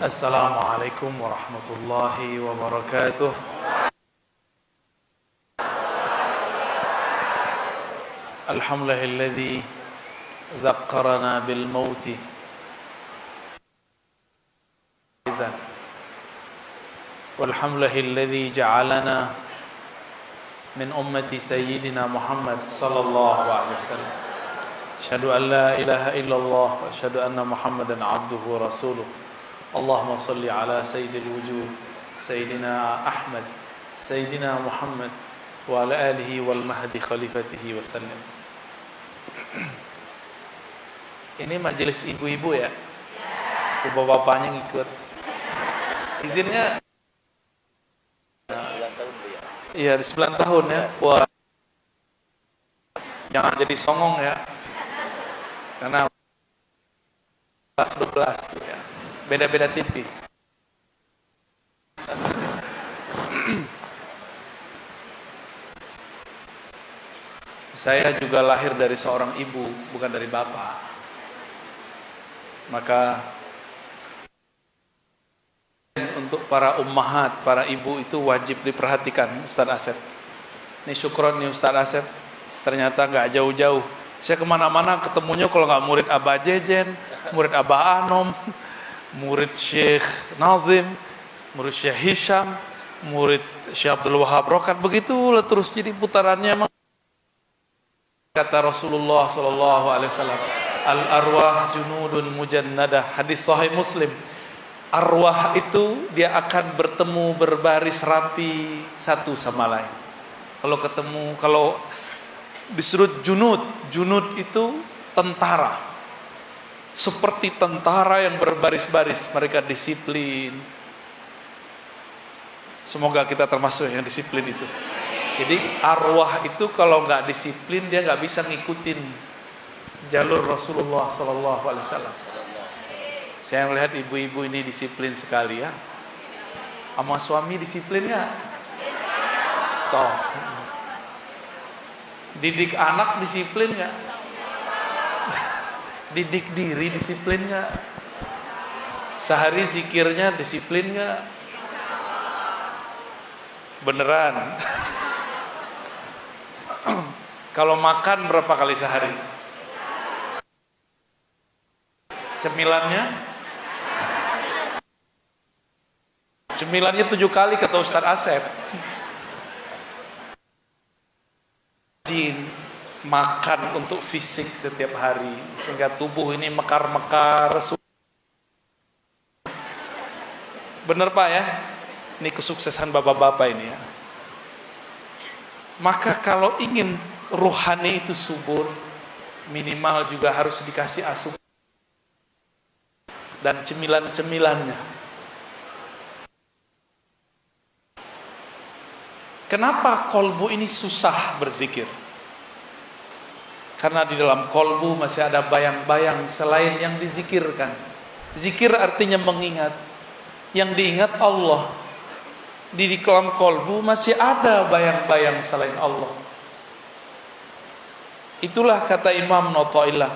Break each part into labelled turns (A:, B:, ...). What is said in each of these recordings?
A: Assalamualaikum warahmatullahi wabarakatuh. Alhamdulillahilladzi dzakkarana bil mauti walhamdulillahilladzi ja'alana min ummati sayyidina Muhammad sallallahu alaihi wasallam. Asyhadu an la ilaha illallah wa asyhadu anna Muhammadan abduhu wa rasuluh. Allahumma salli ala sayyidil wujud Sayyidina Ahmad Sayyidina Muhammad wa ala alihi wal mahdi khalifatihi wa sallam. Ini majelis ibu-ibu ya? Bapak-bapaknya ngikut. Izinnya iya di 9 tahun ya. Wah, jangan jadi songong ya. Karena 12 tuh ya. Beda-beda tipis. Saya juga lahir dari seorang ibu, bukan dari bapak. Maka untuk para ummahat, para ibu itu wajib diperhatikan, Ustaz Asep. Ini syukron nih Ustaz Asep. Ternyata gak jauh-jauh. Saya kemana-mana ketemunya kalau gak murid Abah Jejen, murid Abah Anom, murid Syekh Nazim, murid Syekh Hisham, murid Syekh Abdul Wahab Rokat, begitulah terus jadi putarannya. Kata Rasulullah sallallahu alaihi wasallam, al-arwah junudun mujannadah, hadis sahih Muslim. Arwah itu dia akan bertemu berbaris rapi satu sama lain. Kalau ketemu, kalau disebut junud, junud itu tentara. Seperti tentara yang berbaris-baris, mereka disiplin. Semoga kita termasuk yang disiplin itu. Jadi arwah itu kalau nggak disiplin dia nggak bisa ngikutin jalur Rasulullah Sallallahu Alaihi Wasallam. Saya melihat ibu-ibu ini disiplin sekali ya. Sama suami disiplin nggak? Stop. Didik anak disiplin nggak? Didik diri disiplin nggak? Sehari zikirnya disiplin nggak? Beneran? Kalau makan berapa kali sehari? Cemilannya? Cemilannya 7 kali kata Ustaz Asep. Rajin makan untuk fisik setiap hari sehingga tubuh ini mekar-mekar. Bener Pak ya? Ini kesuksesan bapak-bapak ini ya. Maka kalau ingin ruhani itu subur, minimal juga harus dikasih asupan dan cemilan-cemilannya. Kenapa kolbu ini susah berzikir? Karena di dalam kolbu masih ada bayang-bayang selain yang dizikirkan. Zikir artinya mengingat. Yang diingat Allah. Di dalam kolbu masih ada bayang-bayang selain Allah. Itulah kata Imam Notoilah.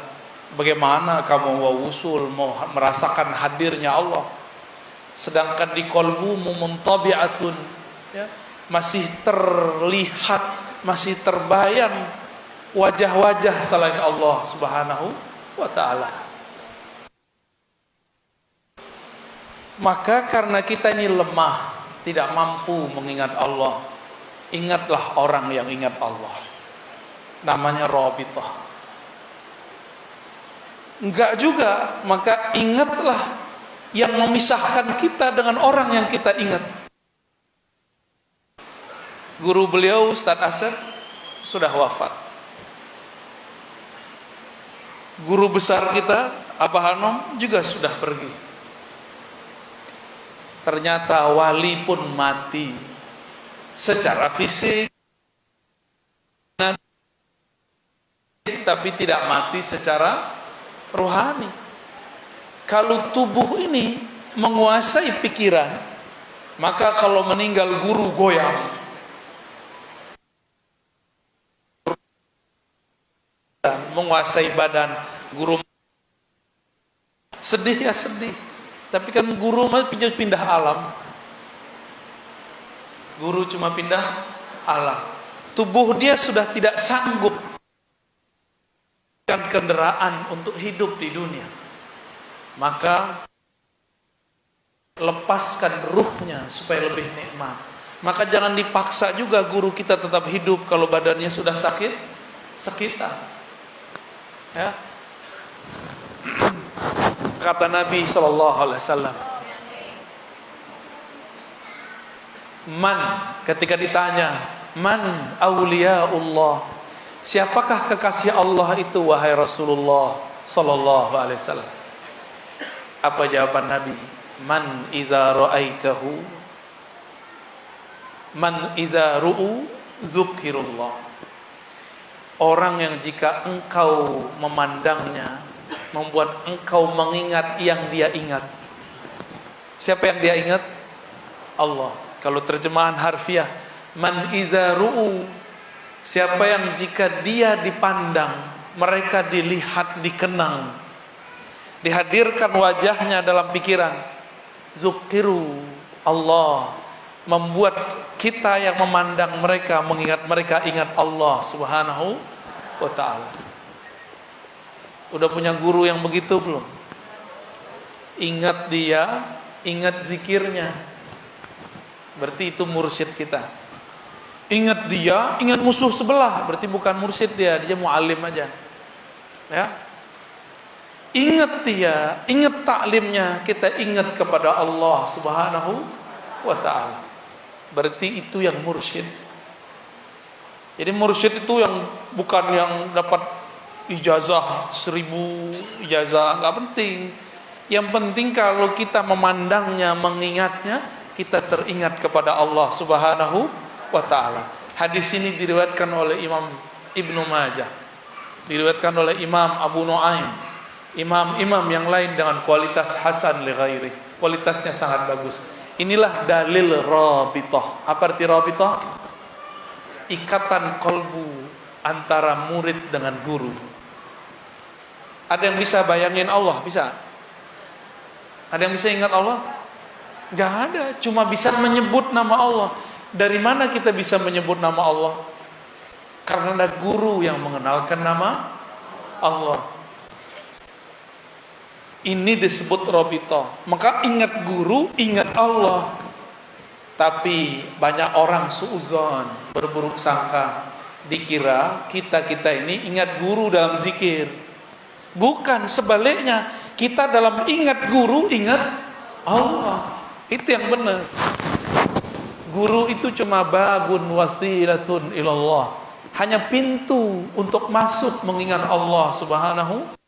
A: Bagaimana kamu mau usul, mau merasakan hadirnya Allah, sedangkan di kolbumu muntabi'atun ya, masih terlihat, masih terbayang wajah-wajah selain Allah Subhanahu wa ta'ala. Maka karena kita ini lemah, tidak mampu mengingat Allah, ingatlah orang yang ingat Allah. Namanya Rabithah. Enggak juga, maka ingatlah yang memisahkan kita dengan orang yang kita ingat. Guru beliau Ustaz Asep sudah wafat. Guru besar kita Abah Hanom juga sudah pergi. Ternyata wali pun mati secara fisik, tapi tidak mati secara rohani. Kalau tubuh ini menguasai pikiran, maka kalau meninggal guru goyang. Menguasai badan, guru sedih ya sedih. Tapi kan guru mah pindah alam. Guru cuma pindah alam. Tubuh dia sudah tidak sanggup dengan kendaraan untuk hidup di dunia. Maka lepaskan ruhnya supaya lebih nikmat. Maka jangan dipaksa juga guru kita tetap hidup kalau badannya sudah sakitan. Ya. Kata Nabi sallallahu alaihi wasallam, man, ketika ditanya, man auliyaullah, siapakah kekasih Allah itu wahai Rasulullah sallallahu alaihi wasallam? Apa jawaban Nabi? Man iza ra'aitahu, man iza ru'u zukirullah. Orang yang jika engkau memandangnya, membuat engkau mengingat yang dia ingat. Siapa yang dia ingat? Allah. Kalau terjemahan harfiah, man iza ru'u, siapa yang jika dia dipandang, mereka dilihat, dikenang, dihadirkan wajahnya dalam pikiran, zukiru Allah, membuat kita yang memandang mereka, mengingat mereka, ingat Allah subhanahu wa ta'ala. Udah punya guru yang begitu belum? Ingat dia, ingat zikirnya. Berarti itu mursyid kita. Ingat dia, ingat musuh sebelah. Berarti bukan mursyid dia mu'alim aja. Ya. Ingat dia, ingat taklimnya, kita ingat kepada Allah subhanahu wa ta'ala. Berarti itu yang mursyid. Jadi mursyid itu yang bukan yang dapat ijazah 1000 ijazah, enggak penting. Yang penting kalau kita memandangnya, mengingatnya, kita teringat kepada Allah subhanahu wa ta'ala. Hadis ini diriwayatkan oleh Imam Ibnu Majah, diriwayatkan oleh Imam Abu Nuaim, imam-imam yang lain dengan kualitas hasan li ghairi. Kualitasnya sangat bagus. Inilah dalil rabithah. Apa arti rabithah? Ikatan kalbu antara murid dengan guru. Ada yang bisa bayangin Allah? Bisa? Ada yang bisa ingat Allah? Gak ada. Cuma bisa menyebut nama Allah. Dari mana kita bisa menyebut nama Allah? Karena ada guru yang mengenalkan nama Allah. Ini disebut rabithah. Maka ingat guru, ingat Allah. Tapi banyak orang suuzon, berburuk sangka, dikira kita ini ingat guru dalam zikir. Bukan, sebaliknya. Kita dalam ingat guru, ingat Allah. Itu yang benar. Guru itu cuma babun wasilatun ilallah. Hanya pintu untuk masuk mengingat Allah subhanahu.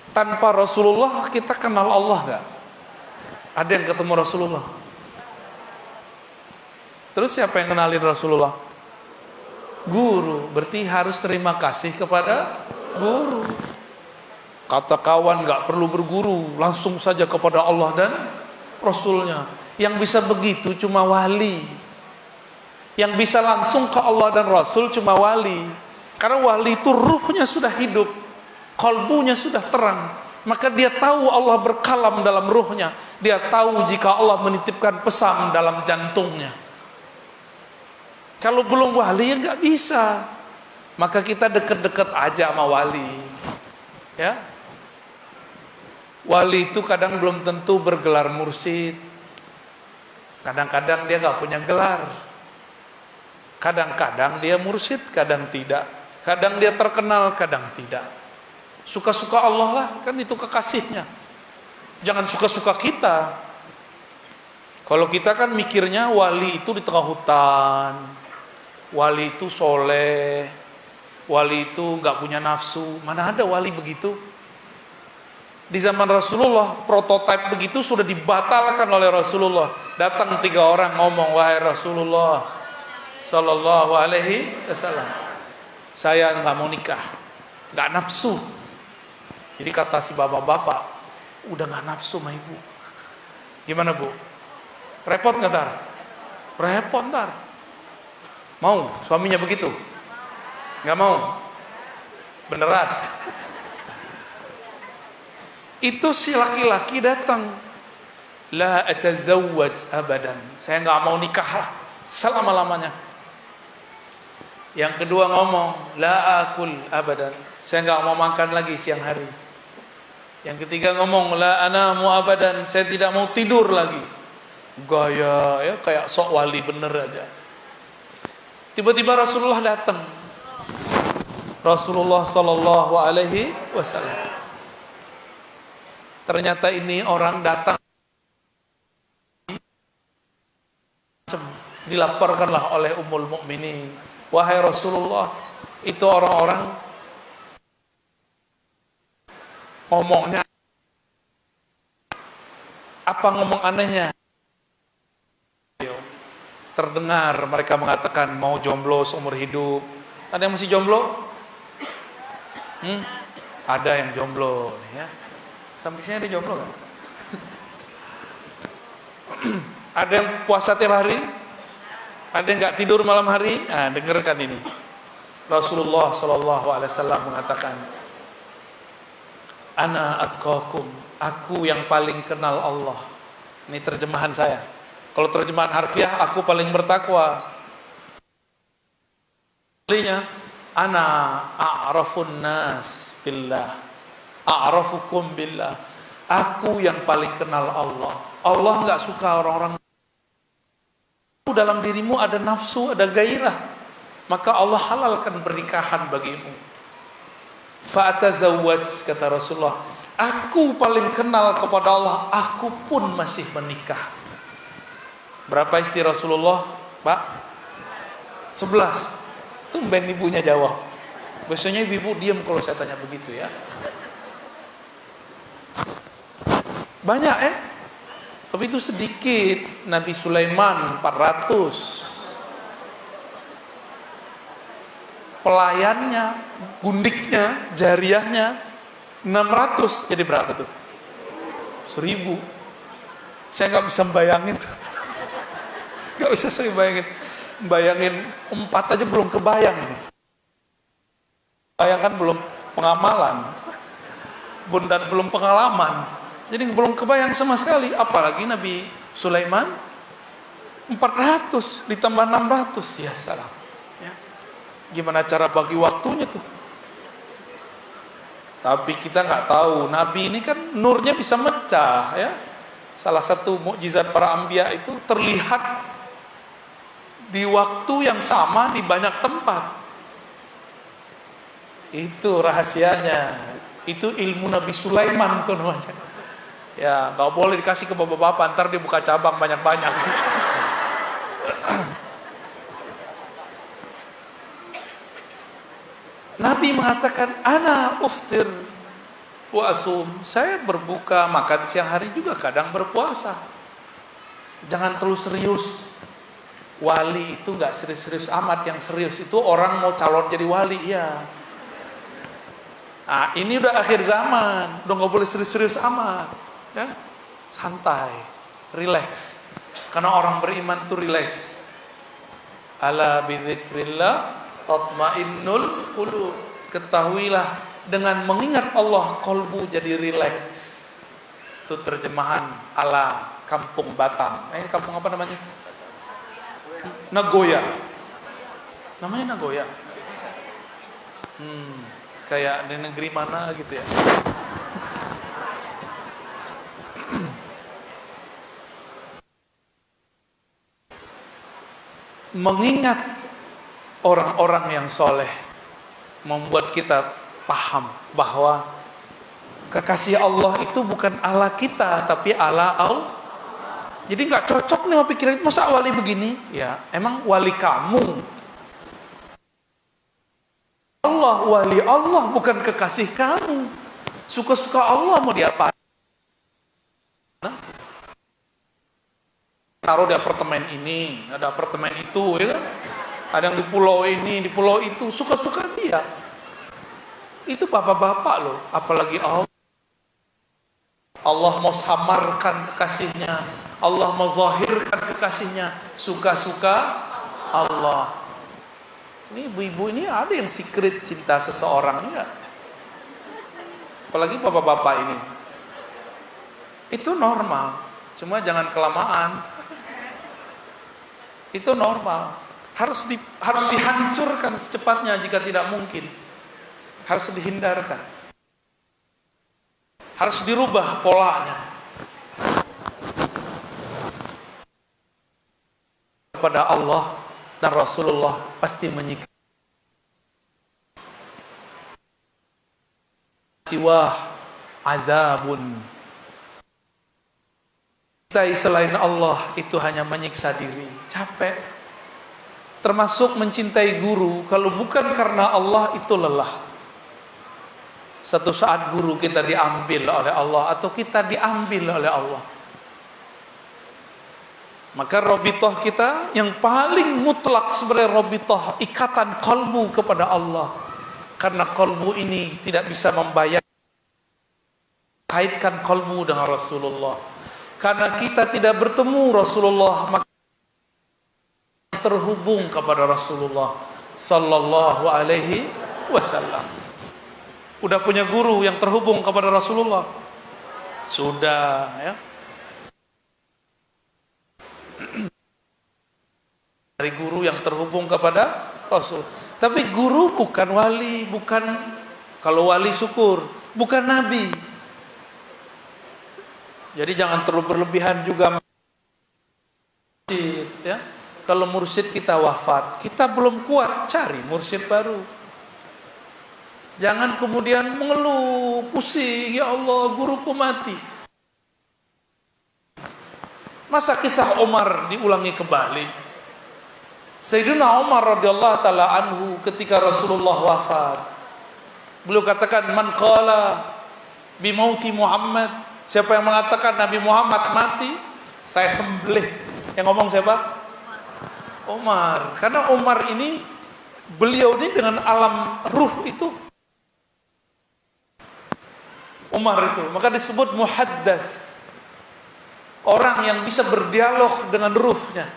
A: Tanpa Rasulullah kita kenal Allah gak? Ada yang ketemu Rasulullah? Terus siapa yang kenalin Rasulullah? Guru. Berarti harus terima kasih kepada guru. Kata kawan gak perlu berguru, langsung saja kepada Allah dan Rasulnya. Yang bisa begitu cuma wali. Yang bisa langsung ke Allah dan Rasul cuma wali. Karena wali itu ruhnya sudah hidup, kalbunya sudah terang. Maka dia tahu Allah berkalam dalam ruhnya. Dia tahu jika Allah menitipkan pesan dalam jantungnya. Kalau belum wali ya gak bisa. Maka kita deket-deket aja sama wali. Ya. Wali itu kadang belum tentu bergelar mursyid. Kadang-kadang dia gak punya gelar. Kadang-kadang dia mursyid, kadang tidak. Kadang dia terkenal, kadang tidak. Suka-suka Allah lah, kan itu kekasihnya. Jangan suka-suka kita. Kalau kita kan mikirnya wali itu di tengah hutan, wali itu soleh, wali itu gak punya nafsu. Mana ada wali begitu? Di zaman Rasulullah, prototipe begitu sudah dibatalkan oleh Rasulullah. Datang 3 orang ngomong, wahai Rasulullah sallallahu alaihi wasallam, saya gak mau nikah, gak nafsu. Jadi kata si bapak-bapak, udah gak nafsu sama ibu. Gimana bu? Repot gak tar? Repot tar. Mau suaminya begitu? Gak mau? Beneran? Itu si laki-laki datang, la atazawwaj abadan, saya nggak mau nikah selama-lamanya. Yang kedua ngomong, la akul abadan, saya nggak mau makan lagi siang hari. Yang ketiga ngomong, la anamu abadan, saya tidak mau tidur lagi. Gaya ya, kayak sok wali bener aja. Tiba-tiba Rasulullah datang. Rasulullah sallallahu alaihi wasallam. Ternyata ini orang datang, dilaporkanlah oleh Ummul Mukminin, wahai Rasulullah, itu orang-orang ngomongnya apa, ngomong anehnya. Terdengar mereka mengatakan mau jomblo seumur hidup. Ada yang masih jomblo? Ada yang jomblo ya. Sampai sini ada jomblo kan? Ada yang puasa tiap hari? Ada yang nggak tidur malam hari? Nah, dengarkan ini. Rasulullah sallallahu alaihi wasallam mengatakan, ana atqakum, aku yang paling kenal Allah. Ini terjemahan saya. Kalau terjemahan harfiah, aku paling bertakwa. Artinya, ana a'rafun nas billah, a'rafukum billah. Aku yang paling kenal Allah. Allah nggak suka orang-orang. Dalam dirimu ada nafsu, ada gairah, maka Allah halalkan pernikahan bagimu. Fa'atazawwaj, kata Rasulullah, aku paling kenal kepada Allah, aku pun masih menikah. Berapa istri Rasulullah, Pak? 11. Tumben ibunya jawab. Biasanya ibu diam kalau saya tanya begitu ya. Banyak tapi itu sedikit. Nabi Sulaiman 400. Pelayannya, gundiknya, jariyahnya 600. Jadi berapa tuh? 1000. Saya nggak bisa bayangin tuh. Nggak bisa saya bayangin. Bayangin 4 aja belum kebayang. Bayangkan belum pengamalan. Dan belum pengalaman. Jadi belum kebayang sama sekali. Apalagi Nabi Sulaiman 400 ditambah 600. Ya salam ya. Gimana cara bagi waktunya tuh? Tapi kita nggak tahu. Nabi ini kan nurnya bisa mecah ya. Salah satu mukjizat para anbiya itu terlihat di waktu yang sama di banyak tempat. Itu rahasianya. Itu ilmu Nabi Sulaiman tuh namanya. Ya, nggak boleh dikasih ke bapak-bapak, ntar dia buka cabang banyak-banyak. Nabi mengatakan, ana uftir wa asum. Saya berbuka, makan siang hari juga kadang berpuasa. Jangan terlalu serius. Wali itu nggak serius-serius amat. Yang serius itu orang mau calon jadi wali, ya. Nah, ini udah akhir zaman, udah nggak boleh serius-serius amat. Ya, santai, relax. Karena orang beriman tuh relax. Ala bidzikrillah tatmainnul qulub. Ketahuilah, dengan mengingat Allah kolbu jadi relax. Itu terjemahan ala kampung Batam. Ini kampung apa namanya? Nagoya. Namanya Nagoya. Kayak di negeri mana gitu ya. Mengingat orang-orang yang soleh membuat kita paham bahwa kekasih Allah itu bukan Allah kita, tapi Allah. Jadi nggak cocok nih mau pikirin, masa wali begini? Ya, emang wali kamu. Allah, wali Allah bukan kekasih kamu. Suka-suka Allah mau diapain? Taruh di apartemen ini, ada apartemen itu, ya kan? Ada yang di pulau ini, di pulau itu, suka-suka dia. Itu bapak-bapak loh, apalagi Allah. Allah mau samarkan kekasihnya, Allah mau zahirkan kekasihnya, suka-suka Allah. Ini ibu-ibu ini ada yang secret cinta seseorang enggak? Apalagi bapak-bapak ini. Itu normal, cuma jangan kelamaan. Itu normal. Harus dihancurkan secepatnya jika tidak mungkin. Harus dihindarkan. Harus dirubah polanya. Kepada Allah dan Rasulullah pasti menyikapi. Siwah azabun. Cintai selain Allah itu hanya menyiksa diri, capek. Termasuk mencintai guru, kalau bukan karena Allah itu lelah. Satu saat guru kita diambil oleh Allah atau kita diambil oleh Allah. Maka robitoh kita yang paling mutlak sebenarnya robitoh ikatan kalbu kepada Allah. Karena kalbu ini tidak bisa membayar. Kaitkan kalbu dengan Rasulullah. Karena kita tidak bertemu Rasulullah, maka terhubung kepada Rasulullah sallallahu alaihi wasallam. Udah punya guru yang terhubung kepada Rasulullah? Sudah, ya. Dari guru yang terhubung kepada Rasul. Tapi guru bukan wali, bukan, kalau wali syukur, bukan nabi. Jadi jangan terlalu berlebihan juga. Ya. Kalau mursyid kita wafat, kita belum kuat, cari mursyid baru. Jangan kemudian mengeluh, pusing, ya Allah, guruku mati. Masa kisah Umar diulangi kembali? Sayyidina Umar radhiyallahu taala anhu ketika Rasulullah wafat, beliau katakan, man qala bi mauti Muhammad, siapa yang mengatakan Nabi Muhammad mati, saya sembelih. Yang ngomong siapa? Umar. Karena Umar ini, beliau ini dengan alam ruh itu, Umar itu, maka disebut muhaddas. Orang yang bisa berdialog dengan ruhnya.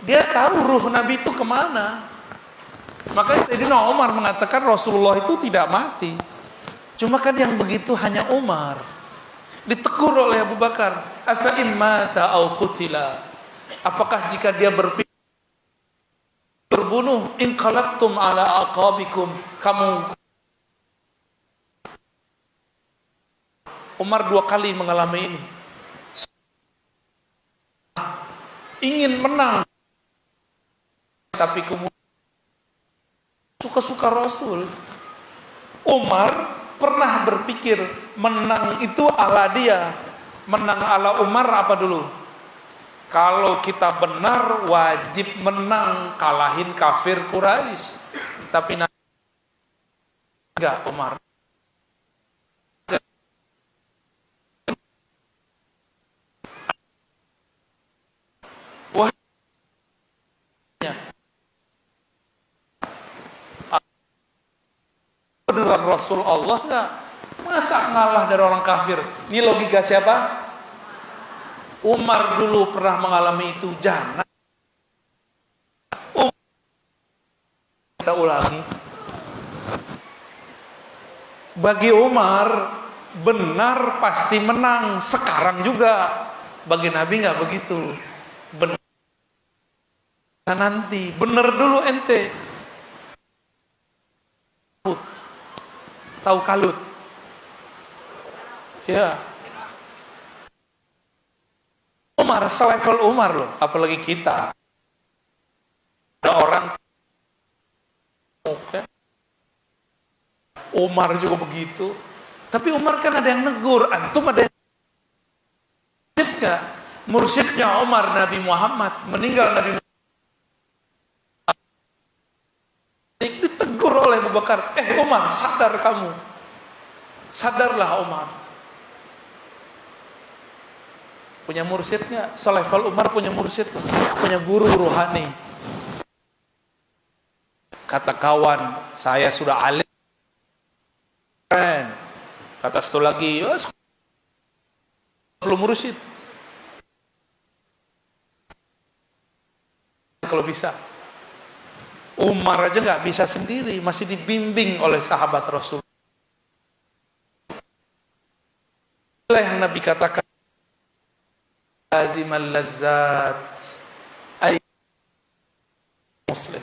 A: Dia tahu ruh Nabi itu kemana. Maka Sayyidina Umar mengatakan Rasulullah itu tidak mati. Cuma kan yang begitu hanya Umar. Ditegur oleh Abu Bakar, afa immata au qutila. Apakah jika dia berbunuh, inqalabtum ala aqabikum, kamu. Umar 2 kali mengalami ini. Ingin menang, tapi kemudian suka-suka Rasul. Umar pernah berpikir menang itu ala dia. Menang ala Umar apa dulu? Kalau kita benar wajib menang, kalahin kafir Quraisy. Tapi enggak, Umar. Wah, beneran Rasul Allah enggak? Masa ngalah dari orang kafir? Ini logika siapa? Umar dulu pernah mengalami itu. Jangan kita ulangi. Bagi Umar benar pasti menang. Sekarang juga. Bagi Nabi enggak begitu. Benar nanti. Benar dulu ente. Tahu kalut? Ya. Umar, selevel Umar loh, apalagi kita. Ada orang Umar juga begitu. Tapi Umar kan ada yang negur, antum ada yang mursyid gak? Mursyidnya Umar Nabi Muhammad, meninggal Nabi Muhammad. Ditegur oleh Abu Bakar, Umar, sadar kamu. Sadarlah Umar. Punya mursyid nggak? Selevel Umar punya mursyid, punya guru ruhani. Kata kawan, saya sudah alim. Kata satu lagi, belum mursyid. Kalau bisa. Umar aja nggak bisa sendiri, masih dibimbing oleh sahabat Rasul. Itulah yang Nabi katakan lazimal lazzat ay muslim,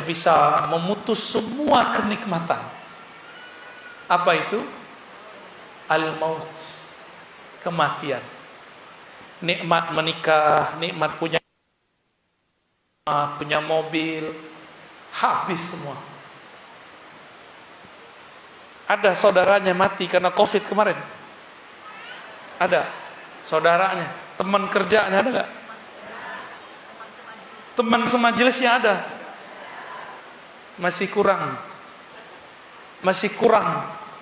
A: bisa memutus semua kenikmatan. Apa itu? Al-maut, kematian. Nikmat menikah, nikmat punya mobil, habis semua. Ada saudaranya mati karena COVID kemarin. Ada saudaranya, teman kerjanya ada gak? Teman semajelisnya ada. Masih kurang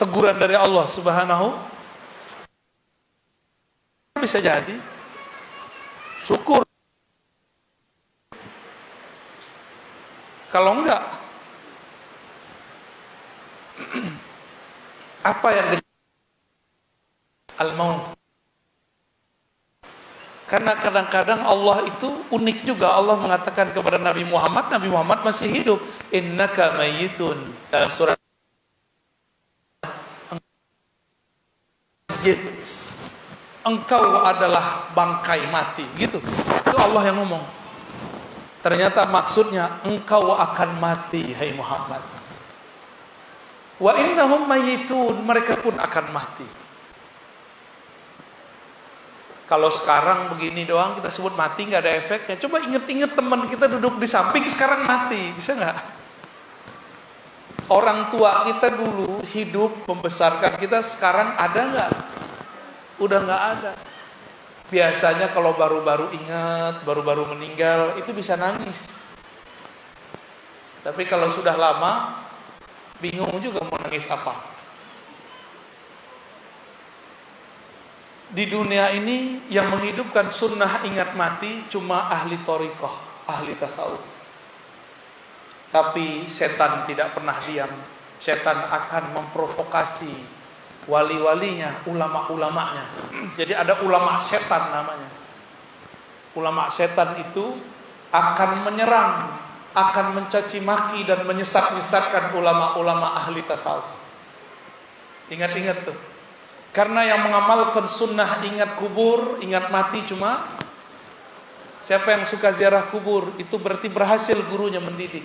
A: teguran dari Allah Subhanahu. Bisa jadi syukur. Kalau enggak, apa yang al-maut? Karena kadang-kadang Allah itu unik juga. Allah mengatakan kepada Nabi Muhammad masih hidup. Innaka mayyitun. Dalam surat engkau adalah bangkai mati. Gitu. Itu Allah yang ngomong. Ternyata maksudnya engkau akan mati, hai Muhammad. Wa innahum mayyitun, mereka pun akan mati. Kalau sekarang begini doang kita sebut mati, nggak ada efeknya. Coba inget-inget teman kita duduk di samping sekarang mati, bisa nggak? Orang tua kita dulu hidup membesarkan kita, sekarang ada nggak? Udah nggak ada. Biasanya kalau baru-baru ingat, baru-baru meninggal, itu bisa nangis. Tapi kalau sudah lama, bingung juga mau nangis apa. Di dunia ini yang menghidupkan sunnah ingat mati cuma ahli thariqah, ahli tasawuf. Tapi setan tidak pernah diam. Setan akan memprovokasi wali-walinya, ulama-ulamanya. Jadi ada ulama setan namanya. Ulama setan itu akan menyerang, akan mencaci maki dan menyesat-nyesatkan ulama-ulama ahli tasawuf. Ingat-ingat tuh. Karena yang mengamalkan sunnah ingat kubur, ingat mati cuma siapa yang suka ziarah kubur, itu berarti berhasil gurunya mendidik.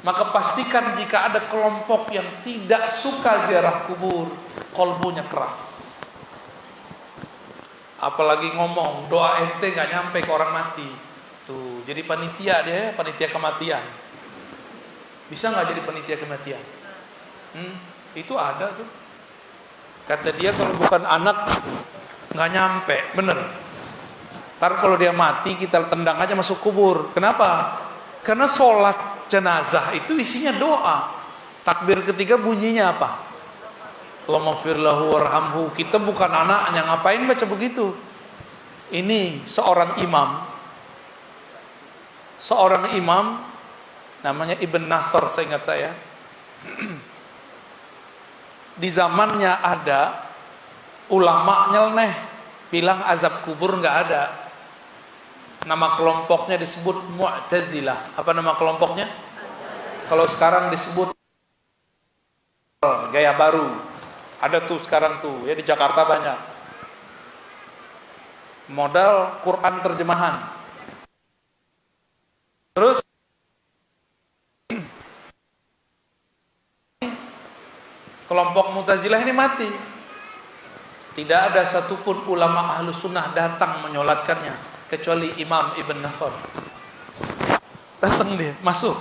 A: Maka pastikan jika ada kelompok yang tidak suka ziarah kubur, kolbunya keras. Apalagi ngomong doa ente gak nyampe ke orang mati. Tuh, jadi panitia dia, panitia kematian. Bisa gak jadi panitia kematian? Itu ada tuh. Kata dia kalau bukan anak gak nyampe, bener. Ntar kalau dia mati kita tendang aja masuk kubur. Kenapa? Karena sholat jenazah itu isinya doa. Takbir ketiga bunyinya apa? Allahumma ighfir lahu warhamhu. Kita bukan anaknya, ngapain baca begitu? Ini seorang imam namanya Ibn Nasr, seingat saya. Di zamannya ada ulama nyeleneh bilang azab kubur nggak ada. Nama kelompoknya disebut Mu'tazilah. Apa nama kelompoknya? Kalau sekarang disebut gaya baru. Ada tuh sekarang tuh, ya di Jakarta banyak. Modal Quran terjemahan. Terus kelompok Mu'tazilah ini mati. Tidak ada satupun ulama ahlu sunnah datang menyolatkannya kecuali Imam Ibn Nasr. Datang dia, masuk.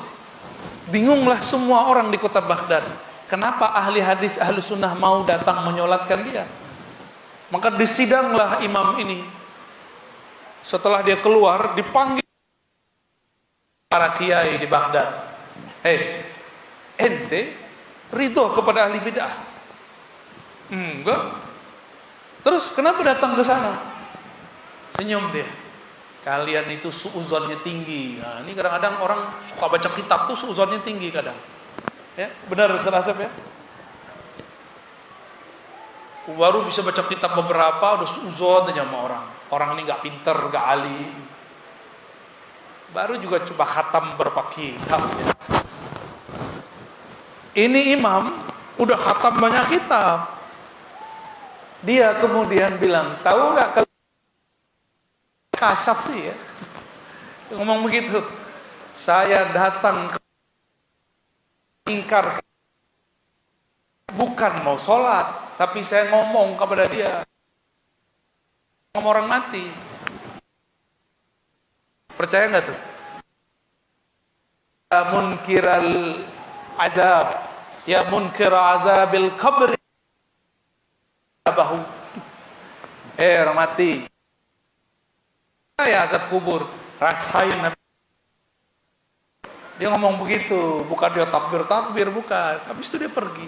A: Bingunglah semua orang di kota Baghdad. Kenapa ahli hadis ahlu sunnah mau datang menyolatkan dia? Maka disidanglah imam ini. Setelah dia keluar, dipanggil para kiai di Baghdad. Ente ridho kepada ahli bid'ah? Enggak. Terus kenapa datang ke sana? Senyum dia. Kalian itu suudzonnya tinggi. Nah, ini kadang-kadang orang suka baca kitab tuh suudzonnya tinggi kadang. Ya, benar Ustaz Asep ya? Baru bisa baca kitab beberapa udah suudzon aja sama orang. Orang ini enggak pinter, enggak alim. Baru juga coba khatam berapa kitab ya. Ini imam udah khatam banyak kitab. Dia kemudian bilang, tahu nggak kalau kasyaf sih ya, ngomong begitu. Saya datang ke ingkar, bukan mau sholat, tapi saya ngomong kepada dia, ngomong orang mati. Percaya nggak tuh? Ya munkiral azab, ya munkir azabil qabr, bahu. Orang mati, ya azab kubur, rasain. Dia ngomong begitu, bukan dia takbir, bukan. Habis itu dia pergi.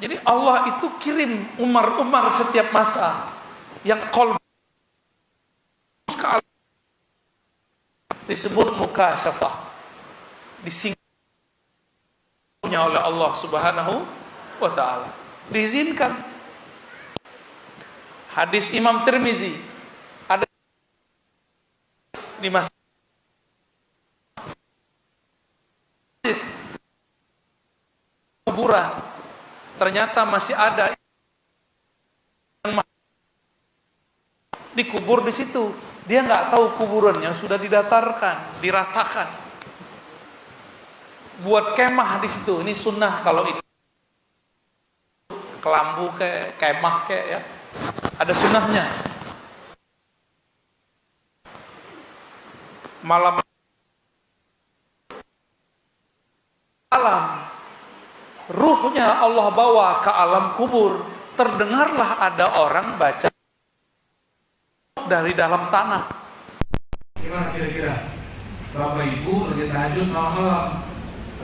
A: Jadi Allah itu kirim Umar setiap masa yang qalb disebut mukasyafah, disinggung oleh Allah Subhanahu wa taala. Diizinkan. Hadis Imam Tirmizi ada di masa kuburan, ternyata masih ada yang dikubur di situ. Dia nggak tahu kuburannya sudah didatarkan, diratakan, buat kemah di situ. Ini sunnah kalau itu kelambu kayak kemah kayak ya, ada sunnahnya. Malam ruhnya Allah bawa ke alam kubur, terdengarlah ada orang baca dari dalam tanah. Gimana kira-kira? Bapak Ibu lagi tahajud malam-malam,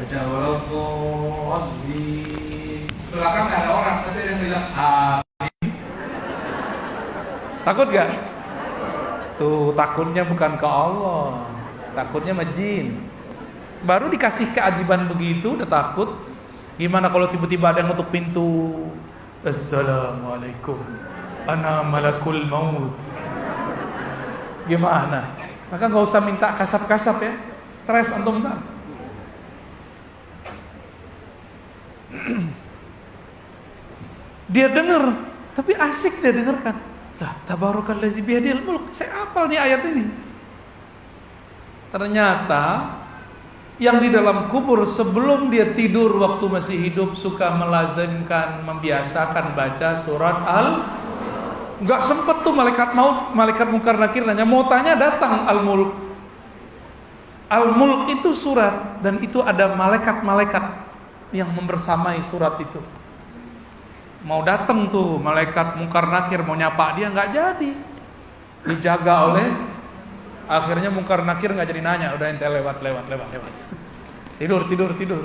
A: baca walaupun di belakang ada orang, tapi dia bilang amin. Takut gak? Tuh takutnya bukan ke Allah, takutnya sama jin. Baru dikasih keajiban begitu udah takut. Gimana kalau tiba-tiba ada yang ngetuk pintu? Assalamualaikum, ana malakul maut. Gimana? Maka nggak usah minta kasap-kasap ya, stres antum ntar. Dia dengar, tapi asik dia dengarkan. Lah, tabarakallazi biyadil mulk. Saya hafal nih ayat ini. Ternyata yang di dalam kubur sebelum dia tidur waktu masih hidup suka melazimkan, membiasakan baca surat Nggak sempet tuh malaikat maut, malaikat mungkar nakir nanya, mau tanya datang Al-Mulk. Al-Mulk itu surat, dan itu ada malaikat-malaikat yang membersamai surat itu. Mau datang tuh malaikat mungkar nakir mau nyapa dia, nggak jadi, dijaga oleh. Akhirnya mungkar nakir nggak jadi nanya, udah ente lewat. Tidur.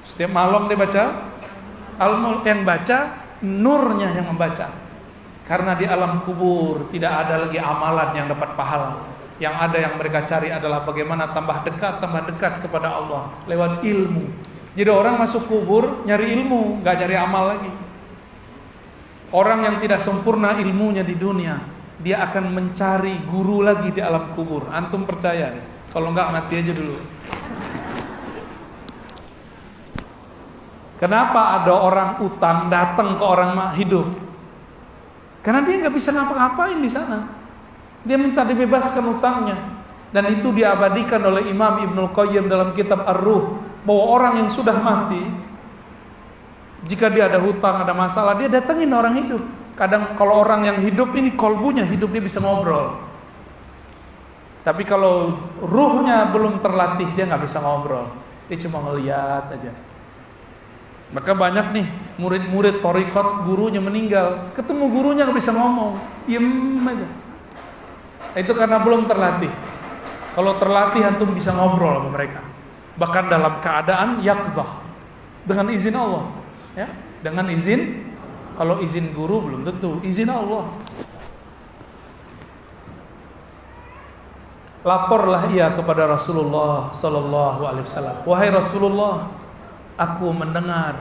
A: Setiap malam dia baca Al-Mulk, yang baca nurnya yang membaca. Karena di alam kubur tidak ada lagi amalan yang dapat pahala. Yang ada yang mereka cari adalah bagaimana tambah dekat kepada Allah lewat ilmu. Jadi orang masuk kubur nyari ilmu, nggak nyari amal lagi. Orang yang tidak sempurna ilmunya di dunia, dia akan mencari guru lagi di alam kubur. Antum percaya deh? Kalau nggak mati aja dulu. Kenapa ada orang utang datang ke orang hidup? Karena dia nggak bisa ngapa-ngapain di sana. Dia minta dibebaskan utangnya, dan itu diabadikan oleh Imam Ibnul Qayyim dalam kitab Ar-Ruh, bahwa orang yang sudah mati, jika dia ada hutang, ada masalah, dia datangin orang hidup. Kadang kalau orang yang hidup ini kolbunya hidup, dia bisa ngobrol. Tapi kalau ruhnya belum terlatih, dia nggak bisa ngobrol. Dia cuma ngeliat aja. Maka banyak nih murid-murid thariqat, gurunya meninggal, ketemu gurunya nggak bisa ngomong, diem aja. Itu karena belum terlatih. Kalau terlatih antum bisa ngobrol sama mereka, bahkan dalam keadaan yaqzah, dengan izin Allah, ya, dengan izin. Kalau izin guru belum tentu, izin Allah. Laporlah ia kepada Rasulullah Sallallahu Alaihi Wasallam, wahai Rasulullah, aku mendengar.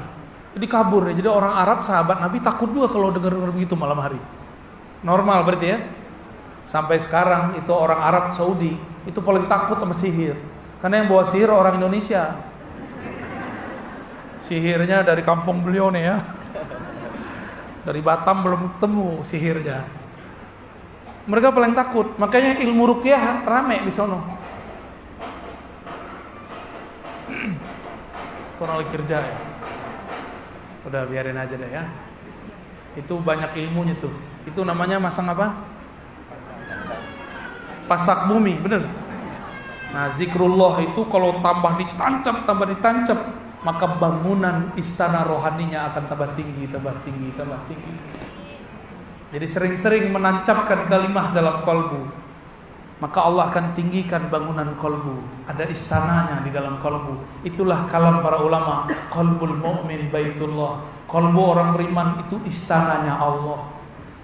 A: Jadi kabur ya. Jadi orang Arab sahabat Nabi takut juga kalau dengar begitu malam hari. Normal berarti ya. Sampai sekarang itu orang Arab Saudi itu paling takut sama sihir. Karena yang bawa sihir orang Indonesia. Sihirnya dari kampung beliau nih ya. Dari Batam belum ketemu sihirnya. Mereka paling takut, makanya ilmu ruqyah rame di sono. Kurang lagi kerja ya. Udah biarin aja deh ya. Itu banyak ilmunya tuh. Itu namanya masang apa? Pasak bumi, bener. Nah, zikrullah itu kalau tambah ditancap, maka bangunan istana rohaninya akan tambah tinggi. Jadi sering-sering menancapkan kalimah dalam kolbu, maka Allah akan tinggikan bangunan kolbu. Ada istananya di dalam kolbu. Itulah kalam para ulama, qalbul mu'min baitullah. Kolbu orang beriman itu istananya Allah.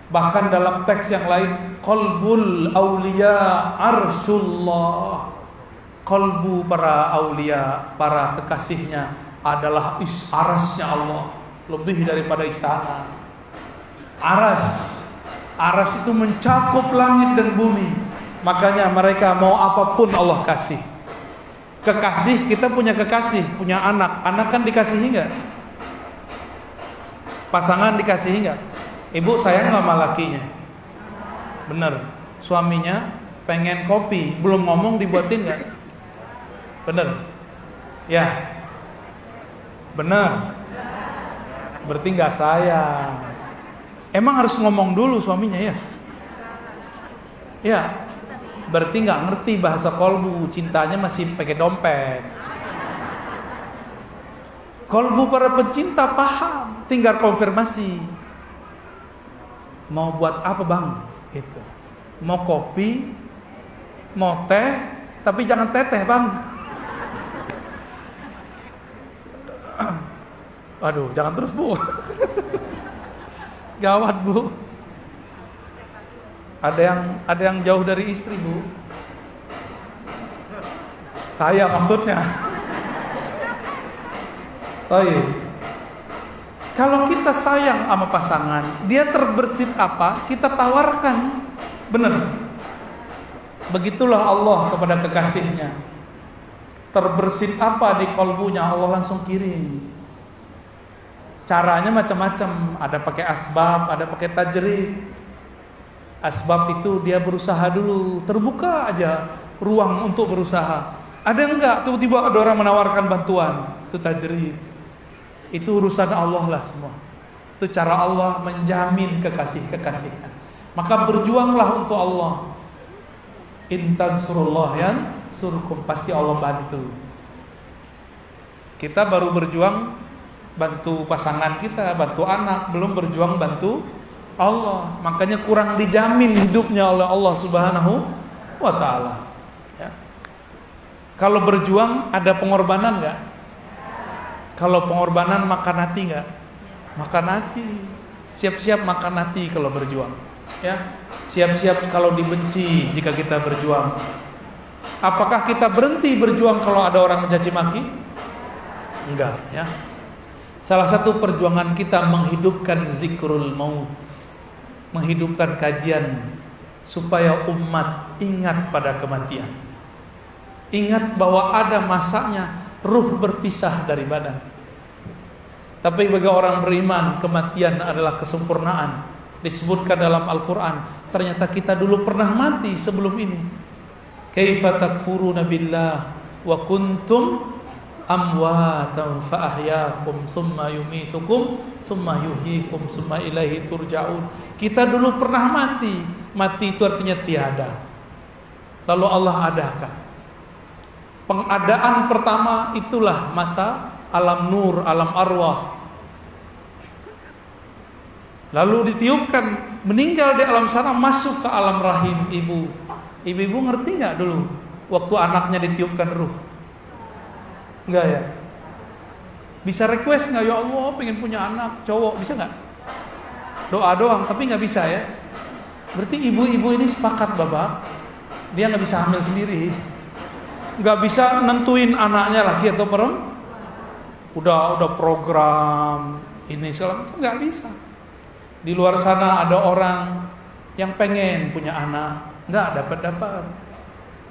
A: Bahkan dalam teks yang lain, qalbul auliya arsyullah. Kolbu para aulia, para kekasihnya adalah arasnya Allah, lebih daripada istana. Aras itu mencakup langit dan bumi. Makanya mereka mau apapun Allah kasih. Kekasih, kita punya kekasih, punya anak. Anak kan dikasihi enggak? Pasangan dikasihi enggak? Ibu sayang enggak sama lakinya? Bener. Suaminya pengen kopi, belum ngomong dibuatin enggak? Bener. Ya. Bener. Berarti enggak sayang. Emang harus ngomong dulu suaminya ya? Ya. Berarti nggak ngerti bahasa kolbu, cintanya masih pakai dompet. Kolbu para pencinta paham, tinggal konfirmasi. Mau buat apa bang? Itu. Mau kopi, mau teh, tapi jangan teteh bang. Aduh, jangan terus bu. Gawat bu. Ada yang jauh dari istri bu. Saya maksudnya. Oh iya. Kalau kita sayang sama pasangan, dia terbersit apa, kita tawarkan. Benar. Begitulah Allah kepada kekasihnya. Terbersit apa di kolbunya, Allah langsung kirim. Caranya macam-macam, ada pakai asbab, ada pakai tajrid. Asbab itu dia berusaha dulu, terbuka aja ruang untuk berusaha. Ada enggak tiba-tiba ada orang menawarkan bantuan, itu tajrid. Itu urusan Allah lah semua. Itu cara Allah menjamin kekasih-kekasihnya. Maka berjuanglah untuk Allah. In tansurullah yansurkum, pasti Allah bantu. Kita baru berjuang bantu pasangan kita, bantu anak, belum berjuang bantu Allah. Makanya kurang dijamin hidupnya oleh Allah Subhanahu wa ta'ala ya. Kalau berjuang ada pengorbanan enggak? Kalau pengorbanan makan hati enggak? Makan hati. Siap-siap makan hati kalau berjuang ya. Siap-siap kalau dibenci jika kita berjuang. Apakah kita berhenti berjuang kalau ada orang mencaci maki? Enggak ya. Salah satu perjuangan kita menghidupkan zikrul maut, menghidupkan kajian supaya umat ingat pada kematian. Ingat bahwa ada masanya ruh berpisah dari badan. Tapi bagi orang beriman, kematian adalah kesempurnaan. Disebutkan dalam Al-Quran, ternyata kita dulu pernah mati sebelum ini. Kaifa takfuruna billah wa kuntum amwatan fa ahyaakum summa yumitukum summa yuhyikum summa ilaihi turja'un. Kita dulu pernah mati. Mati itu artinya tiada. Lalu Allah adakan. Pengadaan pertama itulah masa alam nur, alam arwah. Lalu ditiupkan, meninggal di alam sana, masuk ke alam rahim ibu. Ibu-ibu ngerti nggak dulu waktu anaknya ditiupkan ruh? Enggak ya? Bisa request nggak, ya Allah pengen punya anak cowok, bisa nggak? Doa doang, tapi nggak bisa ya? Berarti ibu-ibu ini sepakat bapak, dia nggak bisa hamil sendiri, nggak bisa nentuin anaknya laki atau perempuan. Udah program ini segala macam, nggak bisa. Di luar sana ada orang yang pengen punya anak, nggak dapat.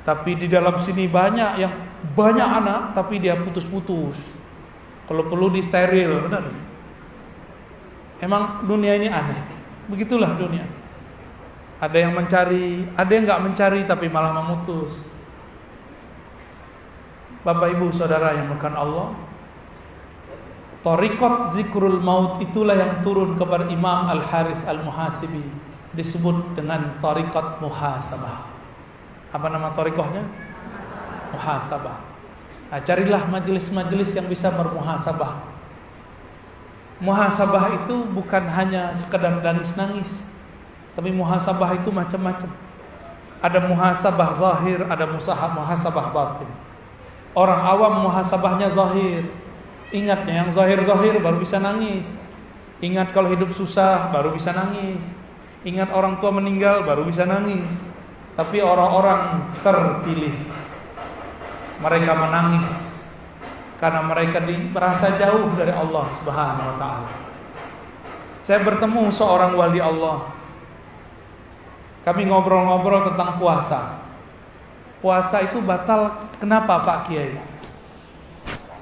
A: Tapi di dalam sini banyak yang banyak anak, tapi dia putus-putus. Kalau perlu di steril, benar. Emang dunia ini aneh. Begitulah dunia. Ada yang mencari, ada yang nggak mencari tapi malah memutus. Bapak Ibu Saudara yang bukan Allah, Thariqat Zikrul Maut itulah yang turun kepada Imam Al-Haris Al-Muhasibi, disebut dengan Thariqat Muhasabah. Apa nama thariqahnya? Muhasabah. Nah, carilah majelis-majelis yang bisa bermuhasabah. Muhasabah itu bukan hanya sekedar nangis-nangis, tapi muhasabah itu macam-macam. Ada muhasabah zahir, ada muhasabah batin. Orang awam muhasabahnya zahir. Ingatnya yang zahir-zahir baru bisa nangis. Ingat kalau hidup susah baru bisa nangis. Ingat orang tua meninggal baru bisa nangis. Tapi orang-orang terpilih, mereka menangis karena mereka merasa jauh dari Allah Subhanahu wa taala. Saya bertemu seorang wali Allah. Kami ngobrol-ngobrol tentang puasa. Puasa itu batal, kenapa Pak Kiai?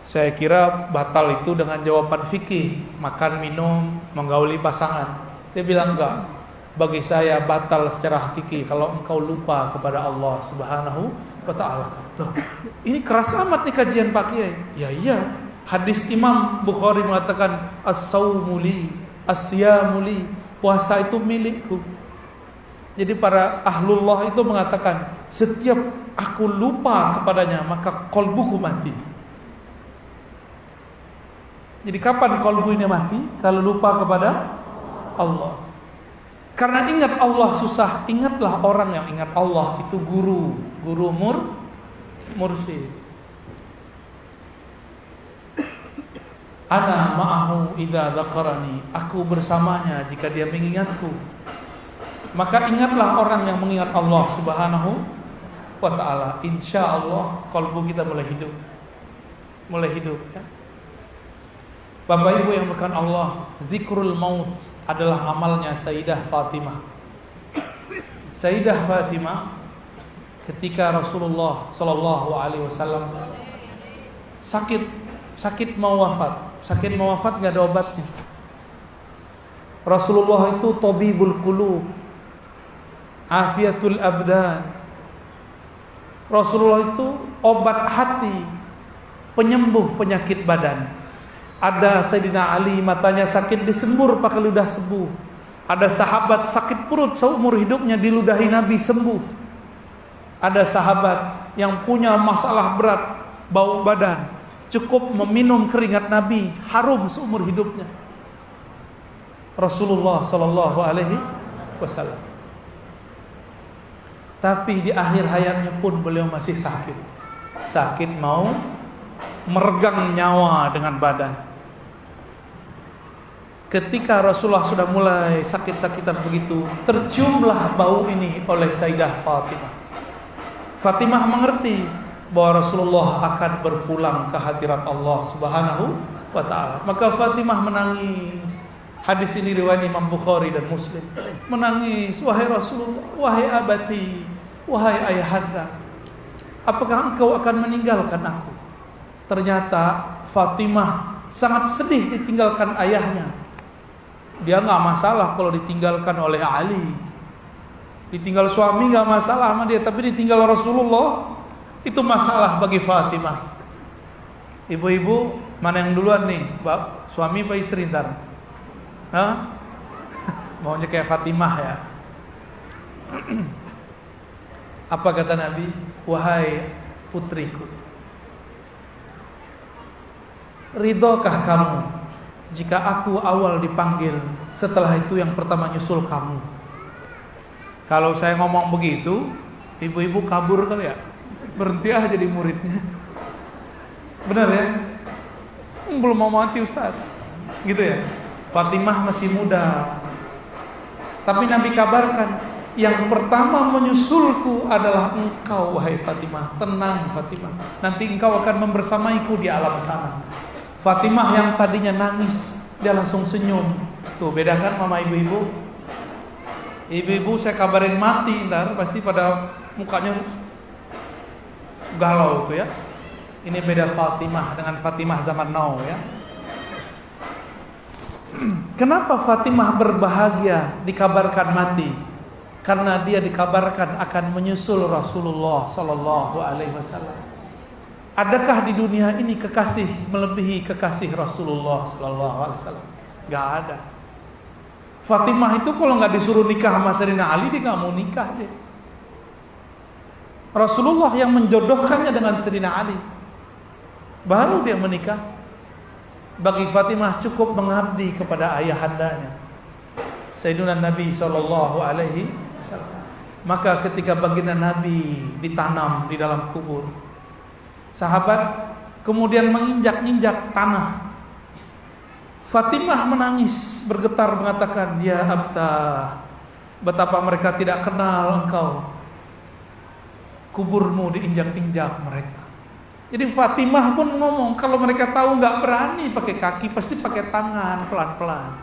A: Saya kira batal itu dengan jawaban fikih, makan, minum, menggauli pasangan. Dia bilang enggak. Bagi saya batal secara hakiki kalau engkau lupa kepada Allah Subhanahu wa taala. Loh, ini keras amat nih kajian Pak Kiai. Ya iya, hadis Imam Bukhari mengatakan as-saumu li, as-siyamu li, puasa itu milikku. Jadi para ahlullah itu mengatakan, setiap aku lupa kepadanya maka kolbuku mati. Jadi kapan kolbu ini mati? Kalau lupa kepada Allah. Karena ingat Allah susah, ingatlah orang yang ingat Allah itu guru mursyid. Ana ma'ahu idza dzakarani, aku bersamanya jika dia mengingatku. Maka ingatlah orang yang mengingat Allah Subhanahu wa ta'ala. InsyaAllah kalbu kita mulai hidup ya. Bapak Ibu yang bukan Allah, zikrul maut adalah amalnya Sayyidah Fatimah. Sayyidah Fatimah ketika Rasulullah sallallahu alaihi wasallam sakit mau wafat enggak ada obatnya. Rasulullah itu tabibul qulub, afiatul abdan. Rasulullah itu obat hati, penyembuh penyakit badan. Ada Sayyidina Ali matanya sakit disembur pakai ludah sembuh. Ada sahabat sakit perut seumur hidupnya diludahi Nabi sembuh. Ada sahabat yang punya masalah berat bau badan, cukup meminum keringat Nabi harum seumur hidupnya. Rasulullah sallallahu alaihi wasallam. Tapi di akhir hayatnya pun beliau masih sakit mau meregang nyawa dengan badan. Ketika Rasulullah sudah mulai sakit-sakitan begitu, terciumlah bau ini oleh Sayyidah Fatimah. Fatimah mengerti bahwa Rasulullah akan berpulang ke hadirat Allah Subhanahu wa ta'ala. Maka Fatimah menangis. Hadis ini riwayat Imam Bukhari dan Muslim. Menangis, wahai Rasulullah, wahai abati, wahai ayahanda, apakah engkau akan meninggalkan aku? Ternyata Fatimah sangat sedih ditinggalkan ayahnya. Dia nggak masalah kalau ditinggalkan oleh Ali, ditinggal suami nggak masalah sama dia, tapi ditinggal Rasulullah itu masalah bagi Fatimah. Ibu-ibu mana yang duluan nih, suami apa istri ntar? Hah? Maunya kayak Fatimah ya? Apa kata Nabi? Wahai putriku, ridhokah kamu jika aku awal dipanggil, setelah itu yang pertama nyusul kamu? Kalau saya ngomong begitu, ibu-ibu kabur kali ya, berhenti aja jadi muridnya. Benar ya? Belum mau mati Ustaz, gitu ya. Fatimah masih muda, tapi Nabi kabarkan, yang pertama menyusulku adalah engkau wahai Fatimah. Tenang Fatimah, nanti engkau akan membersamaiku di alam sana. Fatimah yang tadinya nangis, dia langsung senyum. Tuh beda kan mama ibu-ibu. Ibu-ibu saya kabarin mati, ntar pasti pada mukanya galau tuh ya. Ini beda Fatimah dengan Fatimah zaman now ya.
B: Kenapa Fatimah berbahagia dikabarkan mati? Karena dia dikabarkan akan menyusul Rasulullah sallallahu alaihi wasallam. Adakah di dunia ini kekasih melebihi kekasih Rasulullah sallallahu alaihi wasallam? Gak ada. Fatimah itu kalau nggak disuruh nikah sama Sayyidina Ali, dia nggak mau nikah dia. Rasulullah yang menjodohkannya dengan Sayyidina Ali, baru dia menikah. Bagi Fatimah cukup mengabdi kepada ayahandanya Sayyidina Nabi sallallahu alaihi wasallam. Maka ketika baginda Nabi ditanam di dalam kubur, sahabat kemudian menginjak-injak tanah. Fatimah menangis, bergetar mengatakan, "Ya Abtah, betapa mereka tidak kenal engkau. Kuburmu diinjak-injak mereka." Jadi Fatimah pun ngomong, kalau mereka tahu nggak berani pakai kaki, pasti pakai tangan pelan-pelan.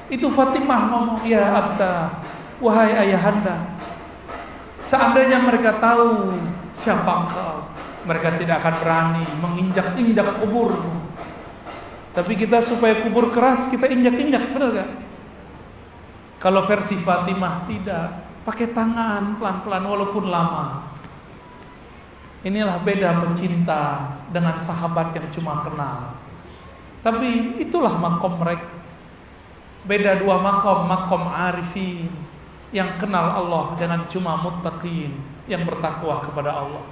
B: Itu Fatimah ngomong, "Ya Abtah, wahai ayahanda, seandainya mereka tahu siapa engkau, mereka tidak akan berani menginjak-injak kuburmu. Tapi kita supaya kubur keras, kita injak-injak, benar gak?" Kalau versi Fatimah tidak, pakai tangan pelan-pelan walaupun lama. Inilah beda pecinta dengan sahabat yang cuma kenal. Tapi itulah makom mereka. Beda dua makom, makom arifin yang kenal Allah dengan cuma muttaqin yang bertakwa kepada Allah.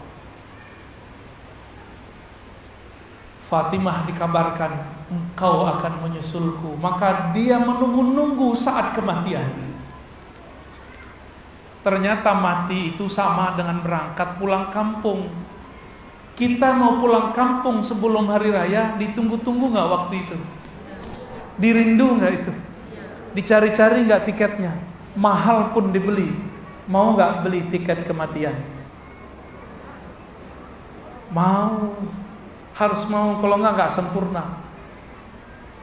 B: Fatimah dikabarkan, engkau akan menyusulku. Maka dia menunggu-nunggu saat kematian. Ternyata mati itu sama dengan berangkat pulang kampung. Kita mau pulang kampung sebelum hari raya, ditunggu-tunggu gak waktu itu? Dirindu gak itu? Dicari-cari gak tiketnya? Mahal pun dibeli. Mau gak beli tiket kematian? Mau. Harus mau, kalau gak sempurna.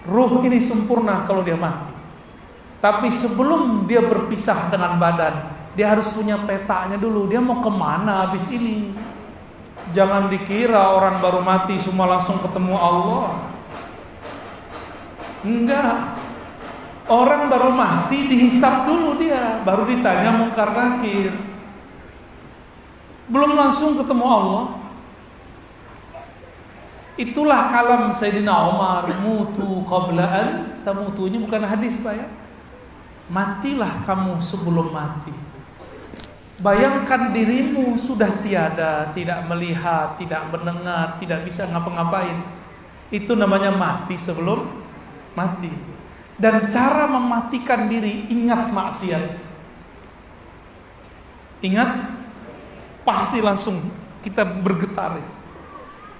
B: Ruh ini sempurna kalau dia mati. Tapi sebelum dia berpisah dengan badan, dia harus punya petanya dulu. Dia mau kemana habis ini? Jangan dikira orang baru mati semua langsung ketemu Allah. Enggak. Orang baru mati dihisap dulu dia, baru ditanya mungkar nakir. Belum langsung ketemu Allah. Itulah kalam Sayyidina Umar, mutu qabla an tamutu. Ini bukan hadis, Pak ya. Matilah kamu sebelum mati. Bayangkan dirimu sudah tiada, tidak melihat, tidak mendengar, tidak bisa ngapa-ngapain. Itu namanya mati sebelum mati. Dan cara mematikan diri, ingat maksiat. Ingat, pasti langsung kita bergetar.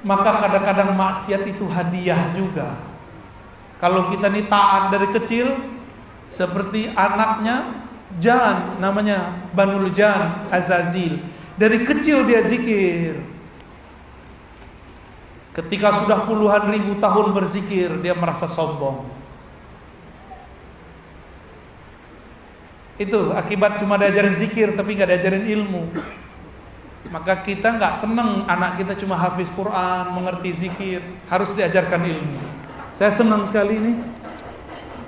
B: Maka kadang-kadang maksiat itu hadiah juga. Kalau kita nih taat dari kecil, seperti anaknya Jan, namanya Banul Jan Azazil. Dari kecil dia zikir. Ketika sudah puluhan ribu tahun berzikir, dia merasa sombong. Itu akibat cuma diajarin zikir tapi gak diajarin ilmu. Maka kita gak seneng anak kita cuma hafiz Quran, mengerti zikir. Harus diajarkan ilmu. Saya senang sekali ini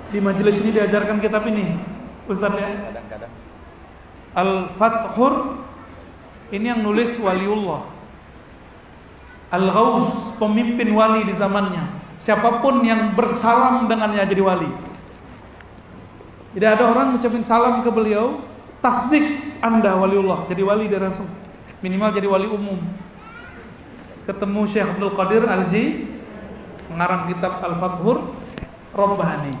B: di majelis ini diajarkan kitab ini, Ustaz ya.
A: Kadang-kadang
B: Al-Fathur ini yang nulis waliullah. Al-Ghaus, pemimpin wali di zamannya. Siapapun yang bersalam dengannya jadi wali. Tidak ada orang mengucapkan salam ke beliau, tasdik Anda waliullah, jadi wali dia langsung. Minimal jadi wali umum. Ketemu Syekh Abdul Qadir Al-Ji, mengarang kitab Al-Fathur Rabbani.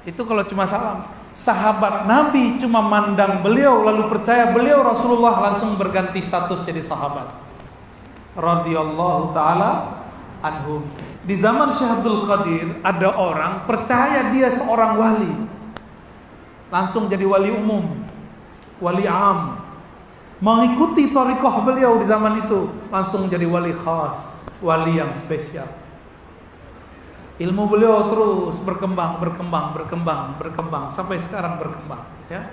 B: Itu kalau cuma salam. Sahabat Nabi cuma mandang beliau lalu percaya beliau Rasulullah, langsung berganti status jadi sahabat. Radhiyallahu taala anhum. Di zaman Syekh Abdul Qadir ada orang percaya dia seorang wali, langsung jadi wali umum, wali am. Mengikuti thariqah beliau di zaman itu, langsung jadi wali khas, wali yang spesial. Ilmu beliau terus berkembang sampai sekarang berkembang, ya.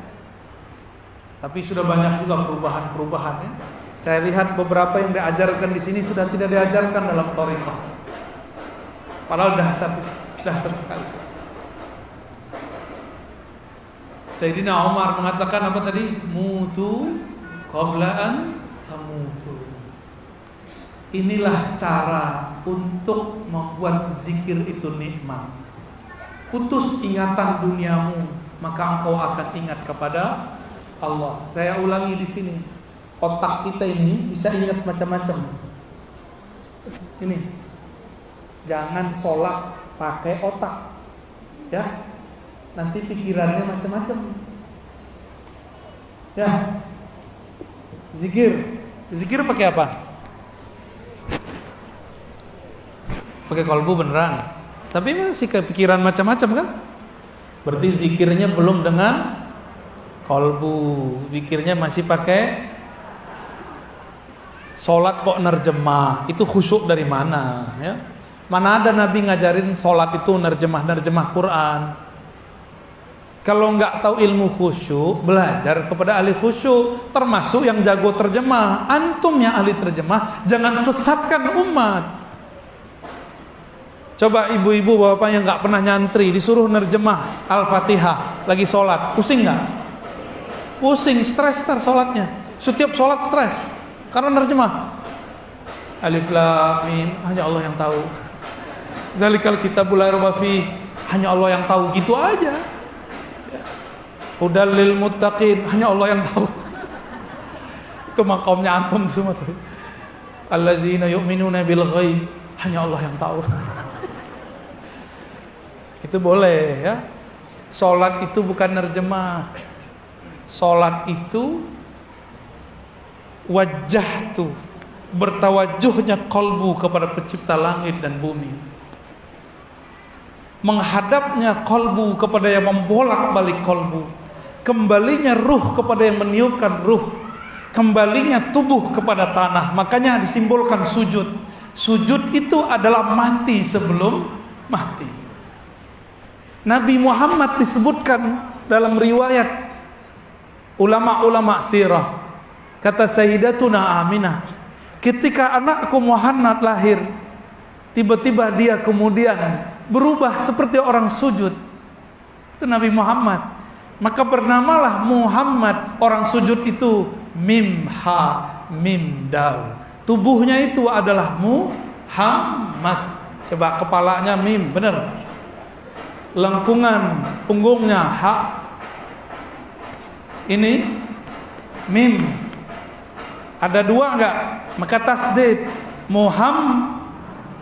B: Tapi sudah banyak juga perubahan-perubahan, ya. Saya lihat beberapa yang diajarkan di sini sudah tidak diajarkan dalam thariqah. Padahal dahsyat sekali. Sayyidina Umar mengatakan apa tadi? Mutu qabla an tamutu. Inilah cara untuk membuat zikir itu nikmat. Putus ingatan duniamu, maka engkau akan ingat kepada Allah. Saya ulangi di sini. Otak kita ini bisa ingat macam-macam. Ini. Jangan sholat pakai otak. Ya. Nanti pikirannya macam-macam. Ya. Zikir pakai apa? Pakai kalbu beneran. Tapi masih kepikiran macam-macam kan? Berarti zikirnya belum dengan kalbu. Zikirnya masih pakai sholat kok nerjemah. Itu khusyuk dari mana? Ya? Mana ada Nabi ngajarin sholat itu nerjemah Quran. Kalau nggak tahu ilmu khusyuk, belajar kepada ahli khusyuk, termasuk yang jago terjemah. Antum yang ahli terjemah, jangan sesatkan umat. Coba ibu-ibu bapak yang nggak pernah nyantri disuruh nerjemah Al-Fatihah lagi sholat, pusing nggak? Pusing, stres sholatnya. Setiap sholat stres karena nerjemah. Alif Lam Mim, hanya Allah yang tahu. Zalikal kitabul la raiba fihi, hanya Allah yang tahu. Gitu aja. Hudal lil muttaqin, hanya Allah yang tahu. Itu maqamnya antum semua tuh. Allazina yu'minuna bil ghaib, hanya Allah yang tahu. Itu boleh ya. Salat itu bukan nerjemah. Salat itu wajah tuh, bertawajuhnya qalbu kepada pencipta langit dan bumi. Menghadapnya qalbu kepada yang membolak-balik qalbu. Kembalinya ruh kepada yang meniupkan ruh. Kembalinya tubuh kepada tanah. Makanya disimbolkan sujud. Sujud itu adalah mati sebelum mati. Nabi Muhammad disebutkan dalam riwayat ulama-ulama sirah. Kata Sayyidatuna Aminah, ketika anakku Muhammad lahir, tiba-tiba dia kemudian berubah seperti orang sujud. Itu Nabi Muhammad. Maka bernamalah Muhammad, orang sujud itu mim ha mim dal. Tubuhnya itu adalah Muhammad. Coba kepalanya mim, benar. Lengkungan punggungnya ha. Ini mim. Ada dua enggak? Maka tasdid. Muhammad,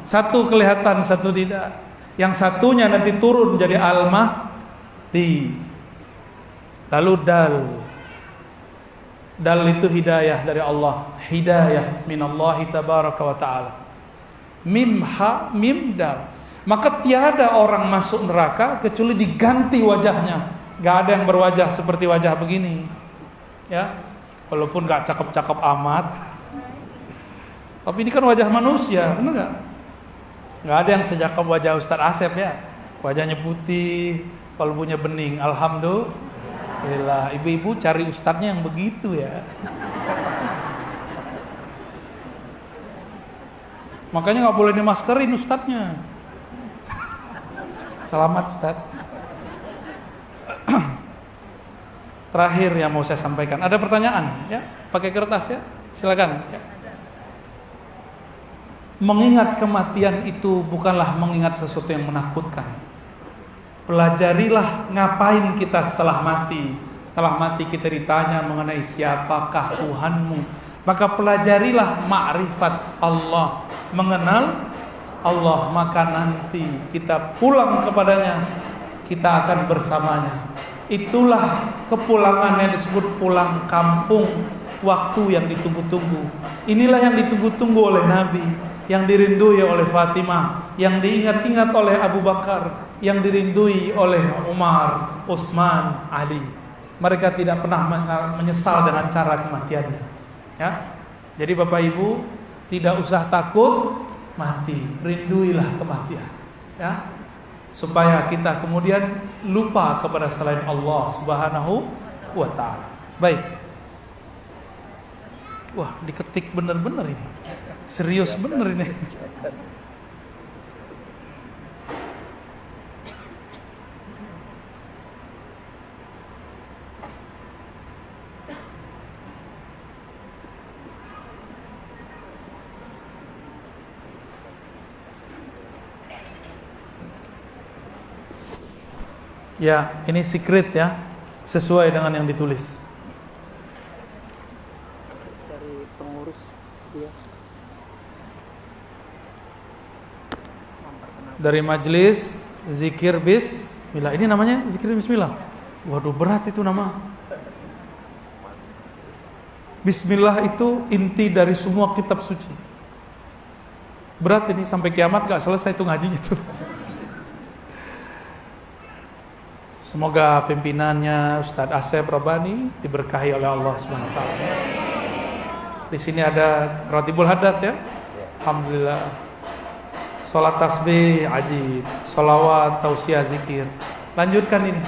B: satu kelihatan, satu tidak. Yang satunya nanti turun jadi al-mahdi. Lalu dal. Dal itu hidayah dari Allah. Hidayah minallahi tabaraka wa ta'ala. Mim ha mim dal. Maka tiada orang masuk neraka kecuali diganti wajahnya. Gak ada yang berwajah seperti wajah begini. Ya, walaupun gak cakep-cakep amat. Tapi ini kan wajah manusia, benar gak? Gak ada yang sejakap wajah Ustaz Asep ya. Wajahnya putih, kalbunya bening. Alhamdulillah. Ibu-ibu cari ustadznya yang begitu ya. Makanya gak boleh dimaskerin ustadznya. Selamat Ustaz. Terakhir yang mau saya sampaikan, ada pertanyaan ya? Pakai kertas ya, silakan ya. Mengingat kematian itu bukanlah mengingat sesuatu yang menakutkan. Pelajarilah ngapain kita setelah mati. Setelah mati kita ditanya mengenai siapakah Tuhanmu. Maka pelajarilah ma'rifat Allah, mengenal Allah, maka nanti kita pulang kepadanya, kita akan bersamanya. Itulah kepulangan yang disebut pulang kampung, waktu yang ditunggu-tunggu. Inilah yang ditunggu-tunggu oleh Nabi, yang dirindui oleh Fatimah, yang diingat-ingat oleh Abu Bakar, yang dirindui oleh Umar, Utsman, Ali. Mereka tidak pernah menyesal dengan cara kematiannya. Ya, jadi Bapak Ibu tidak usah takut mati, rinduilah kematian, ya, supaya kita kemudian lupa kepada selain Allah Subhanahu wa ta'ala. Baik. Wah, diketik bener-bener ini. Serius bener ini. Ya, ini secret ya, sesuai dengan yang ditulis.
C: Dari pengurus dia.
B: Dari majelis zikir bismillah. Ini namanya zikir bismillah. Waduh, berat itu nama. Bismillah itu inti dari semua kitab suci. Berat ini, sampai kiamat gak selesai itu ngajinya tuh. Semoga pimpinannya Ustadz Asep Rabbani diberkahi oleh Allah Subhanahu wa taala. Di sini ada Ratibul Hadat ya. Alhamdulillah. Salat tasbih ajib, salawat, tausiah, zikir. Lanjutkan ini.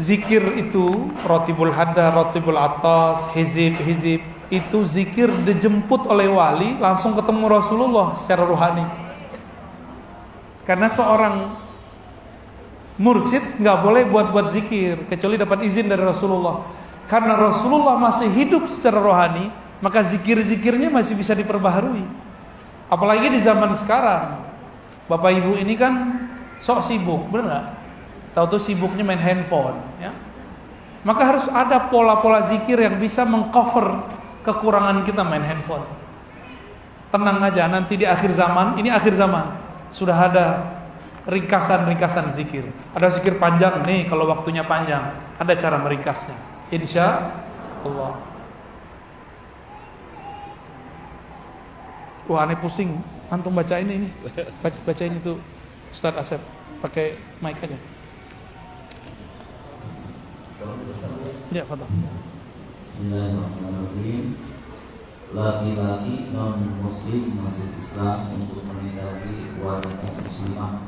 B: Zikir itu Ratibul Hadat, Ratibul Atas, hizib itu zikir dijemput oleh wali langsung ketemu Rasulullah secara rohani. Karena seorang mursyid nggak boleh buat zikir kecuali dapat izin dari Rasulullah. Karena Rasulullah masih hidup secara rohani, maka zikir-zikirnya masih bisa diperbaharui. Apalagi di zaman sekarang, bapak ibu ini kan sok sibuk, bener nggak? Tahu-tahu sibuknya main handphone, ya. Maka harus ada pola-pola zikir yang bisa mengcover kekurangan kita main handphone. Tenang aja, nanti di akhir zaman, ini akhir zaman, sudah ada ringkasan-ringkasan zikir. Ada zikir panjang nih, kalau waktunya panjang, ada cara meringkasnya. Insya Allah. Wah, aneh pusing. Antum bacain ini. Bacain itu Ustadz Asep. Pakai mic aja. Ya, fadhal.
D: Bismillahirrahmanirrahim. Laki-laki non muslim masuk Islam untuk menikahi wanita muslimah.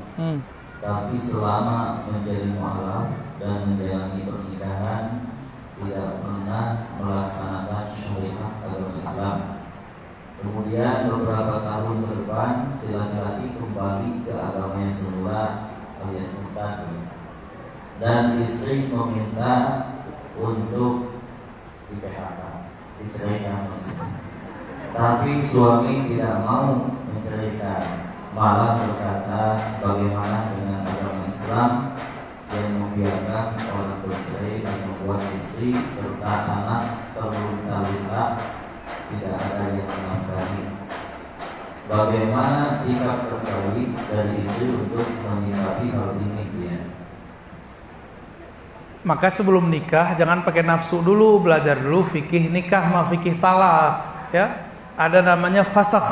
D: Tapi selama menjadi mu'alaf dan menjalani pernikahan tidak pernah melaksanakan syariat agama Islam. Kemudian beberapa tahun ke depan si laki-laki kembali ke agamanya semula alias murtad, dan istri meminta untuk di-PHK, diceraikan maksudnya. Tapi suami tidak mau menceraikan, malah berkata bagaimana dengan agama Islam yang membiarkan orang bercerai dan membuat istri serta anak terluka-luka, tidak ada yang menafkahi. Bagaimana sikap terbaik dari istri untuk menyikapi hal ini ya?
B: Maka sebelum nikah jangan pakai nafsu dulu, belajar dulu fikih nikah sama fikih talak, ya. Ada namanya fasakh.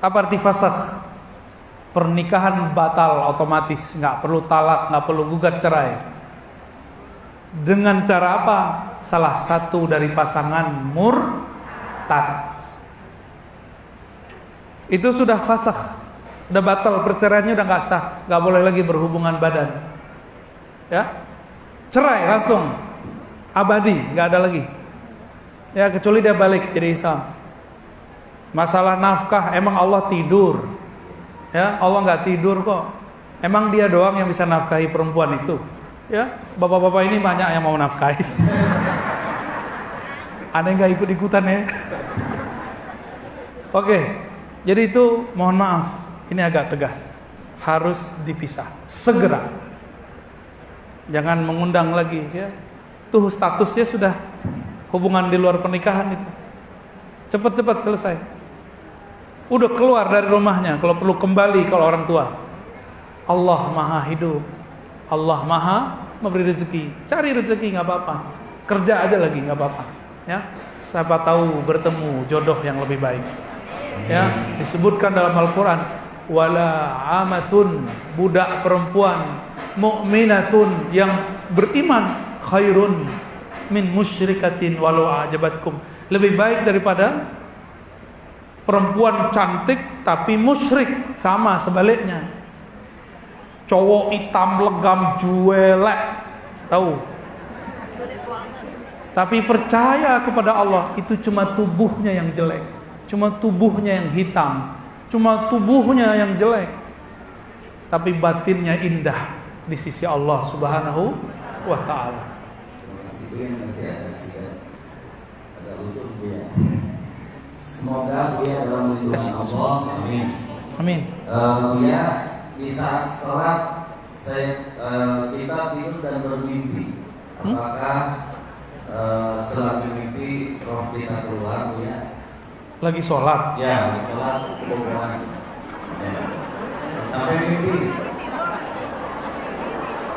B: Apa arti fasakh? Pernikahan batal otomatis, nggak perlu talak, nggak perlu gugat cerai. Dengan cara apa? Salah satu dari pasangan murtad. Itu sudah fasakh, udah batal, perceraiannya udah nggak sah, nggak boleh lagi berhubungan badan. Ya, cerai langsung, abadi, nggak ada lagi. Ya, kecuali dia balik jadi Islam. Masalah nafkah, emang Allah tidur? Ya, Allah nggak tidur kok. Emang dia doang yang bisa nafkahi perempuan itu? Ya, bapak-bapak ini banyak yang mau nafkahi. Aneh nggak ikut-ikutan ya? Oke, jadi itu mohon maaf, ini agak tegas, harus dipisah segera. Jangan mengundang lagi ya. Tuh statusnya sudah hubungan di luar pernikahan itu. Cepat-cepat selesai. Udah keluar dari rumahnya, kalau perlu kembali kalau orang tua. Allah Maha hidup. Allah Maha memberi rezeki. Cari rezeki nggak apa-apa. Kerja aja lagi nggak apa-apa. Ya, siapa tahu bertemu jodoh yang lebih baik. Ya, disebutkan dalam Al-Quran, wala amatun, budak perempuan mu'minatun yang beriman khairun min musyrikatin walau ajabatkum, lebih baik daripada perempuan cantik tapi musyrik. Sama sebaliknya, cowok hitam legam juelek, tahu, tapi percaya kepada Allah, itu cuma tubuhnya yang jelek, cuma tubuhnya yang hitam, cuma tubuhnya yang jelek, tapi batinnya indah di sisi Allah Subhanahu wa ta'ala.
D: Semoga dia dalam lindungan Allah. Amin.
B: Amin.
D: Dia di saat sholat kita tidur dan bermimpi. Apakah setelah mimpi roh kita keluar ya?
B: Lagi sholat.
D: Ya, lagi sholat kebobolan. Ya. Sampai mimpi.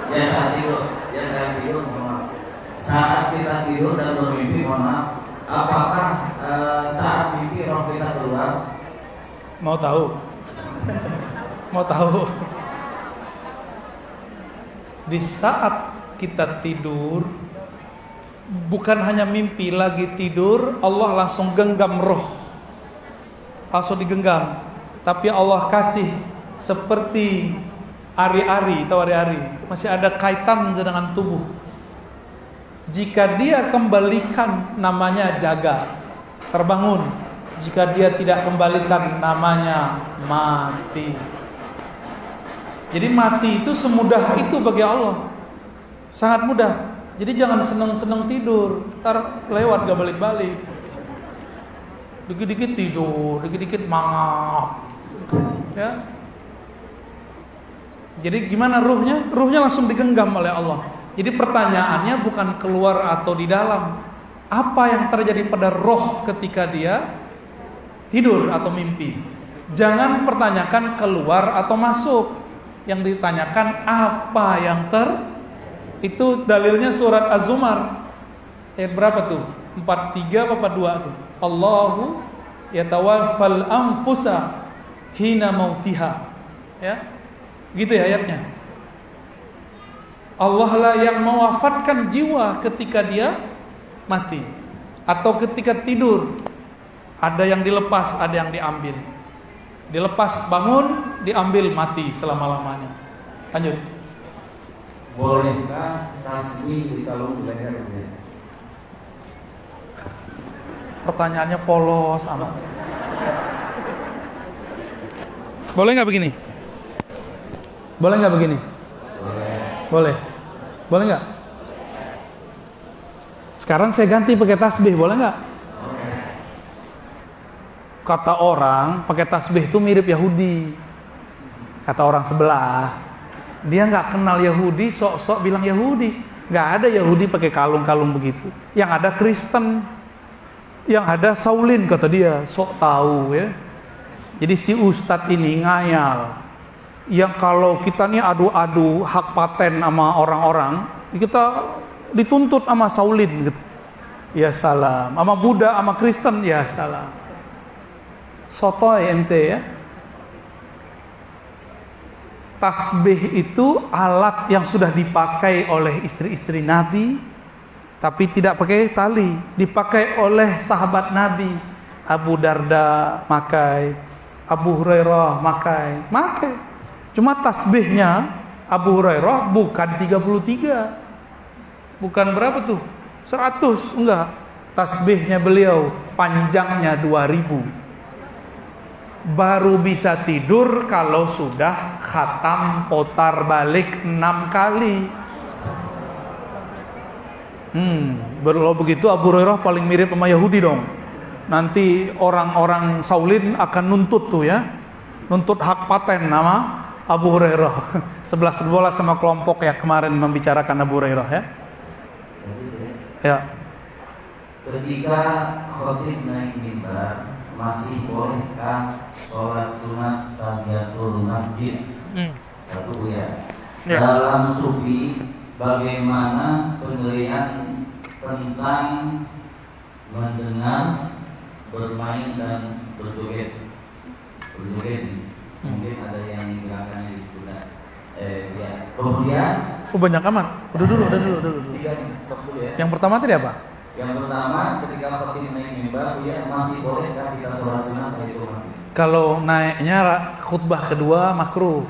D: Ya saat tidur, mohon maaf. Saat kita tidur dan bermimpi, mohon maaf. Apakah saat mimpi roh kita keluar?
B: Mau tahu? Mau tahu? Di saat kita tidur, bukan hanya mimpi, lagi tidur, Allah langsung genggam roh, langsung digenggam. Tapi Allah kasih seperti ari-ari, tahu ari-ari, masih ada kaitan dengan tubuh. Jika dia kembalikan, namanya jaga, terbangun. Jika dia tidak kembalikan, namanya mati. Jadi mati itu semudah itu bagi Allah, sangat mudah. Jadi jangan senang-senang tidur, ntar lewat gak balik-balik. Dikit-dikit tidur, dikit-dikit mangap, ya. Jadi gimana ruhnya? Ruhnya langsung digenggam oleh Allah. Jadi pertanyaannya bukan keluar atau di dalam. Apa yang terjadi pada roh ketika dia tidur atau mimpi? Jangan pertanyakan keluar atau masuk. Yang ditanyakan apa yang itu dalilnya surat Az-Zumar. Ayat berapa tuh? 43 apa 42 tuh? Allahu yatawaffal anfusa hina mautiha. Ya. Gitu ya ayatnya. Allah lah yang mewafatkan jiwa ketika dia mati atau ketika tidur. Ada yang dilepas, ada yang diambil. Dilepas bangun, diambil mati selama-lamanya. Lanjut.
D: Bolehkah tasbih di kalung lehernya?
B: Pertanyaannya polos amat. Boleh nggak begini? Boleh nggak begini? Boleh. Boleh nggak? Sekarang saya ganti pakai tasbih, boleh nggak? Kata orang pakai tasbih itu mirip Yahudi. Kata orang sebelah, dia nggak kenal Yahudi, sok-sok bilang Yahudi. Nggak ada Yahudi pakai kalung-kalung begitu. Yang ada Kristen, yang ada Saulin kata dia, sok tahu ya. Jadi si ustadz ini ngayal. Yang kalau kita nih adu-adu hak paten sama orang-orang, kita dituntut sama Saulin gitu. Ya salam. Sama Buddha, sama Kristen, ya salam. Sotoy ente ya. Tasbih itu alat yang sudah dipakai oleh istri-istri Nabi, tapi tidak pakai tali. Dipakai oleh sahabat Nabi. Abu Darda makai, Abu Hurairah makai. Cuma tasbihnya Abu Hurairah bukan 33. Bukan berapa tuh? 100, enggak. Tasbihnya beliau panjangnya 2000. Baru bisa tidur kalau sudah khatam putar balik 6 kali. Kalau begitu Abu Hurairah paling mirip sama Yahudi dong. Nanti orang-orang Saulin akan nuntut tuh ya. Nuntut hak paten nama Abu Hurairah. 11 sama kelompok yang kemarin membicarakan Abu Hurairah ya. Ya.
D: Ketika khotib naik mimbar, masih bolehkah sholat sunat tahiyatul masjid? Satu ya. Dalam sufi, bagaimana penilaian tentang mendengar, bermain dan berjoget? Mungkin ada yang gerakannya sudah. Ya. Kemudian.
B: Banyak amat. Udah dulu.
D: Stop dulu ya.
B: Yang pertama tadi apa?
D: Yang pertama, ketika khotib naik mimbar, ya masih bolehkah kita sholat sunat tahiyatul masjid?
B: Kalau naiknya khutbah kedua makruh.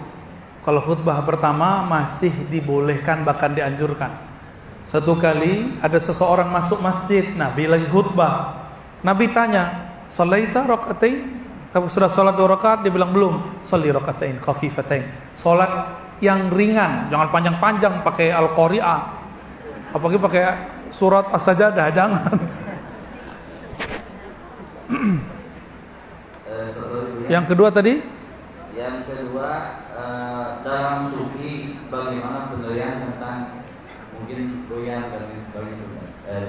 B: Kalau khutbah pertama masih dibolehkan, bahkan dianjurkan. Satu kali ada seseorang masuk masjid, Nabi lagi khutbah. Nabi tanya, "Shalaita rakaatain?" Kamu sudah sholat 2 rakaat? Dia bilang belum. "Shalli rakaatain khafifatain." Sholat yang ringan, jangan panjang-panjang pakai Al-Qari'ah. Apalagi pakai surat As-Sajdah, jangan.
D: Yang
B: kedua tadi?
D: Yang kedua, dalam sufi bagaimana penilaian tentang mungkin goyang dan lain sebagainya.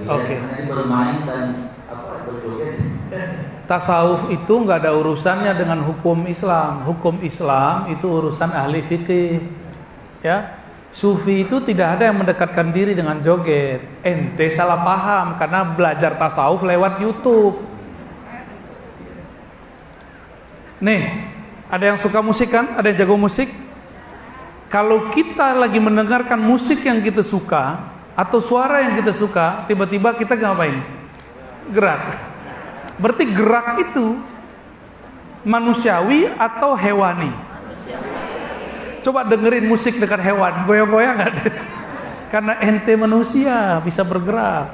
B: Oke.
D: Karena bermain dan berjoget.
B: Tasawuf itu nggak ada urusannya dengan hukum Islam. Hukum Islam itu urusan ahli fikih. Ya, sufi itu tidak ada yang mendekatkan diri dengan joget. Ente salah paham karena belajar tasawuf lewat YouTube. Nih, ada yang suka musik kan? Ada yang jago musik? Kalau kita lagi mendengarkan musik yang kita suka atau suara yang kita suka, tiba-tiba kita ngapain? Gerak. Berarti gerak itu manusiawi atau hewani? Coba dengerin musik dekat hewan, goyang-goyang nggak? Karena ente manusia bisa bergerak.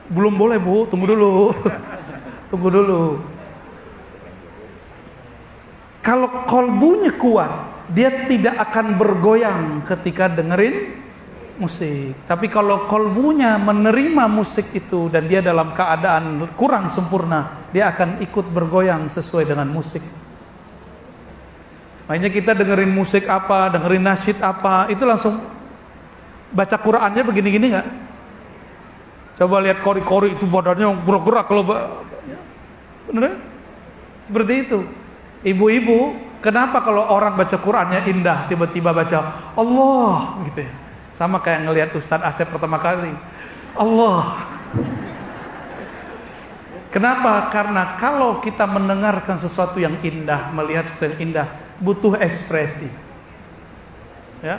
B: Belum boleh Bu, tunggu dulu. Tunggu dulu. Kalau kolbunya kuat, dia tidak akan bergoyang ketika dengerin musik. Tapi kalau kolbunya menerima musik itu dan dia dalam keadaan kurang sempurna, dia akan ikut bergoyang sesuai dengan musik. Makanya kita dengerin musik apa, dengerin nasyid apa, itu langsung baca Qur'annya begini-gini nggak? Coba lihat kori-kori itu badannya gerak-gerak kalau bener? Seperti itu. Ibu-ibu, kenapa kalau orang baca Qur'annya indah, tiba-tiba baca Allah gitu ya? Sama kayak ngelihat Ustadz Asep pertama kali. Allah. Kenapa? Karena kalau kita mendengarkan sesuatu yang indah, melihat sesuatu yang indah, butuh ekspresi. Ya.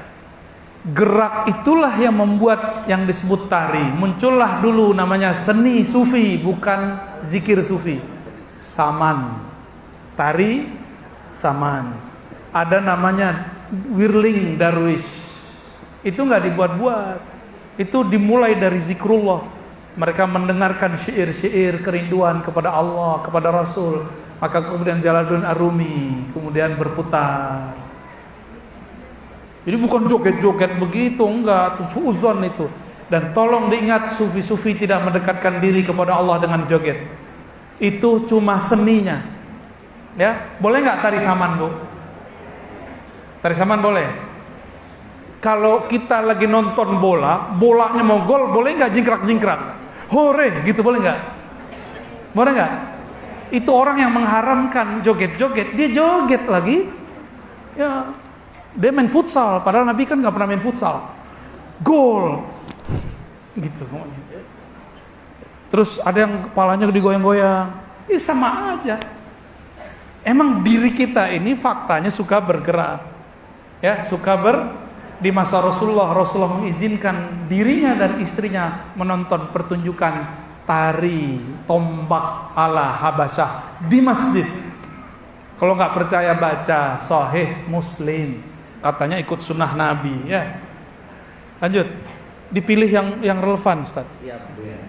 B: Gerak itulah yang membuat yang disebut tari. Muncullah dulu namanya seni sufi, bukan zikir sufi. Saman. Tari saman. Ada namanya whirling darwish. Itu nggak dibuat-buat. Itu dimulai dari zikrullah. Mereka mendengarkan syair-syair kerinduan kepada Allah, kepada Rasul. Maka kemudian Jalaluddin Arumi kemudian berputar. Jadi bukan joget-joget begitu, enggak, itu suuzon itu. Dan tolong diingat, sufi-sufi tidak mendekatkan diri kepada Allah dengan joget. Itu cuma seninya. Ya, boleh nggak tari saman, Bu? Tari saman boleh. Kalau kita lagi nonton bola, bolanya mau gol, boleh nggak jingkrak-jingkrak? Hore, gitu boleh nggak? Boleh nggak? Itu orang yang mengharamkan joget-joget, dia joget lagi. Ya, dia main futsal, padahal Nabi kan nggak pernah main futsal. Gol, gitu. Terus ada yang kepalanya digoyang-goyang. Ya sama aja. Emang diri kita ini faktanya suka bergerak, ya suka di masa Rasulullah mengizinkan dirinya dan istrinya menonton pertunjukan tari tombak ala Habasyah di masjid. Kalau nggak percaya baca Sahih Muslim, katanya ikut sunnah Nabi, ya. Lanjut, dipilih yang relevan, Ustaz.
D: Siap, Bu ya.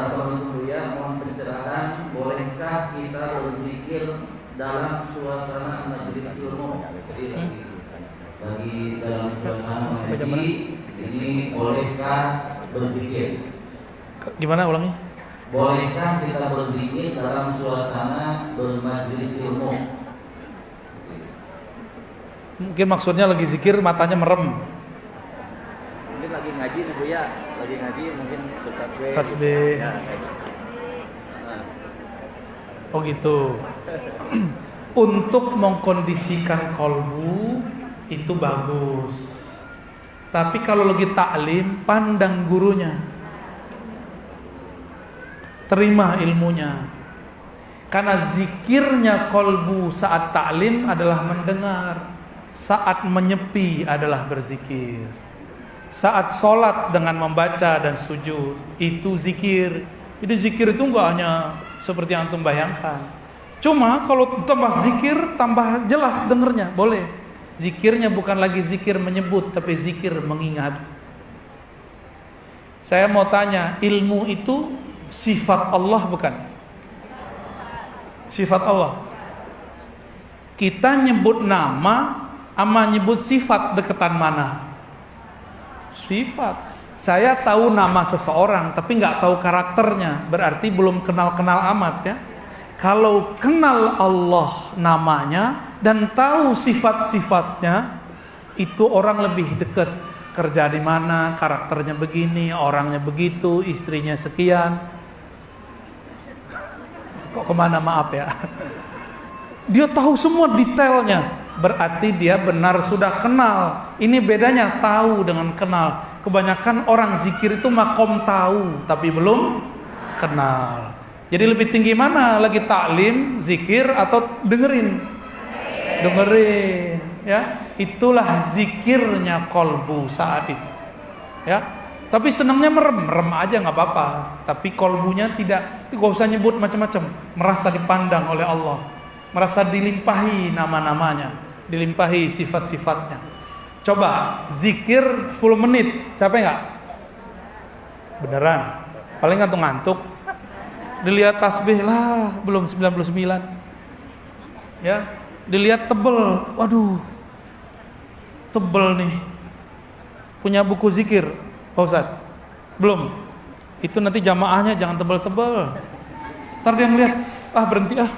D: Assalamualaikum Bu ya, mohon pencerahan, bolehkah kita berzikir dalam suasana majelis ilmu? Bagi dalam suasana majelis ini bolehkah berzikir?
B: Gimana ulangnya?
D: Bolehkah kita berzikir dalam suasana bermajelis ilmu?
B: Mungkin maksudnya lagi zikir matanya merem.
C: Mungkin lagi ngaji nih Bu ya, lagi ngaji mungkin bertasbih.
B: Tasbih.
C: Ya,
B: oh gitu. Untuk mengkondisikan kolbu itu bagus. Tapi kalau lagi taklim, pandang gurunya. Terima ilmunya. Karena zikirnya kolbu saat taklim adalah mendengar. Saat menyepi adalah berzikir. Saat sholat dengan membaca dan sujud, itu zikir. Jadi zikir itu enggak hanya seperti yang antum bayangkan. Cuma kalau tambah zikir, tambah jelas dengernya, boleh. Zikirnya bukan lagi zikir menyebut, tapi zikir mengingat. Saya mau tanya, ilmu itu sifat Allah bukan? Sifat Allah. Kita nyebut nama sama nyebut sifat deketan mana? Sifat. Saya tahu nama seseorang tapi nggak tahu karakternya, berarti belum kenal-kenal amat ya. Kalau kenal Allah namanya dan tahu sifat-sifatnya, itu orang lebih dekat. Kerja di mana, karakternya begini, orangnya begitu, istrinya sekian. Kok kemana, maaf ya. Dia tahu semua detailnya. Berarti dia benar sudah kenal. Ini bedanya tahu dengan kenal. Kebanyakan orang zikir itu makom tahu, tapi belum kenal. Jadi lebih tinggi mana? Lagi taklim, zikir, atau dengerin? Dengerin, ya. Itulah zikirnya kolbu saat itu, ya. Tapi senangnya merem aja nggak apa-apa. Tapi kolbunya tidak. Gak usah nyebut macam-macam. Merasa dipandang oleh Allah, merasa dilimpahi nama-namanya, dilimpahi sifat-sifatnya. Coba zikir 10 menit, capek nggak? Beneran? Paling ngantuk-ngantuk. Dilihat tasbih lah, belum 99. Ya, dilihat tebel, waduh, tebel nih. Punya buku zikir, Pak Ustadz? Belum. Itu nanti jamaahnya jangan tebel-tebel. Ntar dia ngeliat, berhenti ah.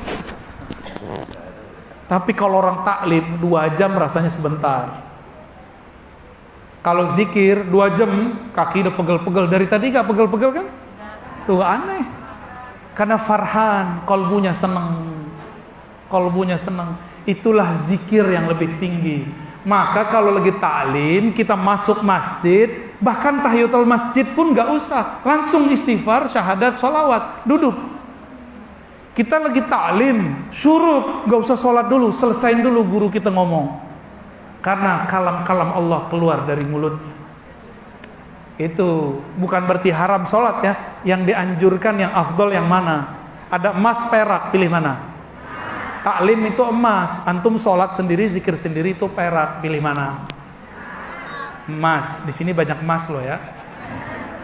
B: Tapi kalau orang taklim 2 jam rasanya sebentar. Kalau zikir 2 jam kaki udah pegel-pegel. Dari tadi gak pegel-pegel kan? Tuh aneh. Karena farhan, kolbunya senang. Kolbunya senang. Itulah zikir yang lebih tinggi. Maka kalau lagi taklim, kita masuk masjid, bahkan tahiyatul masjid pun gak usah. Langsung istighfar, syahadat, sholawat, duduk. Kita lagi taklim, syuruk, gak usah sholat dulu, selesain dulu guru kita ngomong. Karena kalam-kalam Allah keluar dari mulutnya. Itu bukan berarti haram sholat ya. Yang dianjurkan, yang afdol yang mana? Ada emas, perak, pilih mana? Taklim itu emas. Antum sholat sendiri, zikir sendiri itu perak, pilih mana? Emas. Di sini banyak emas loh ya.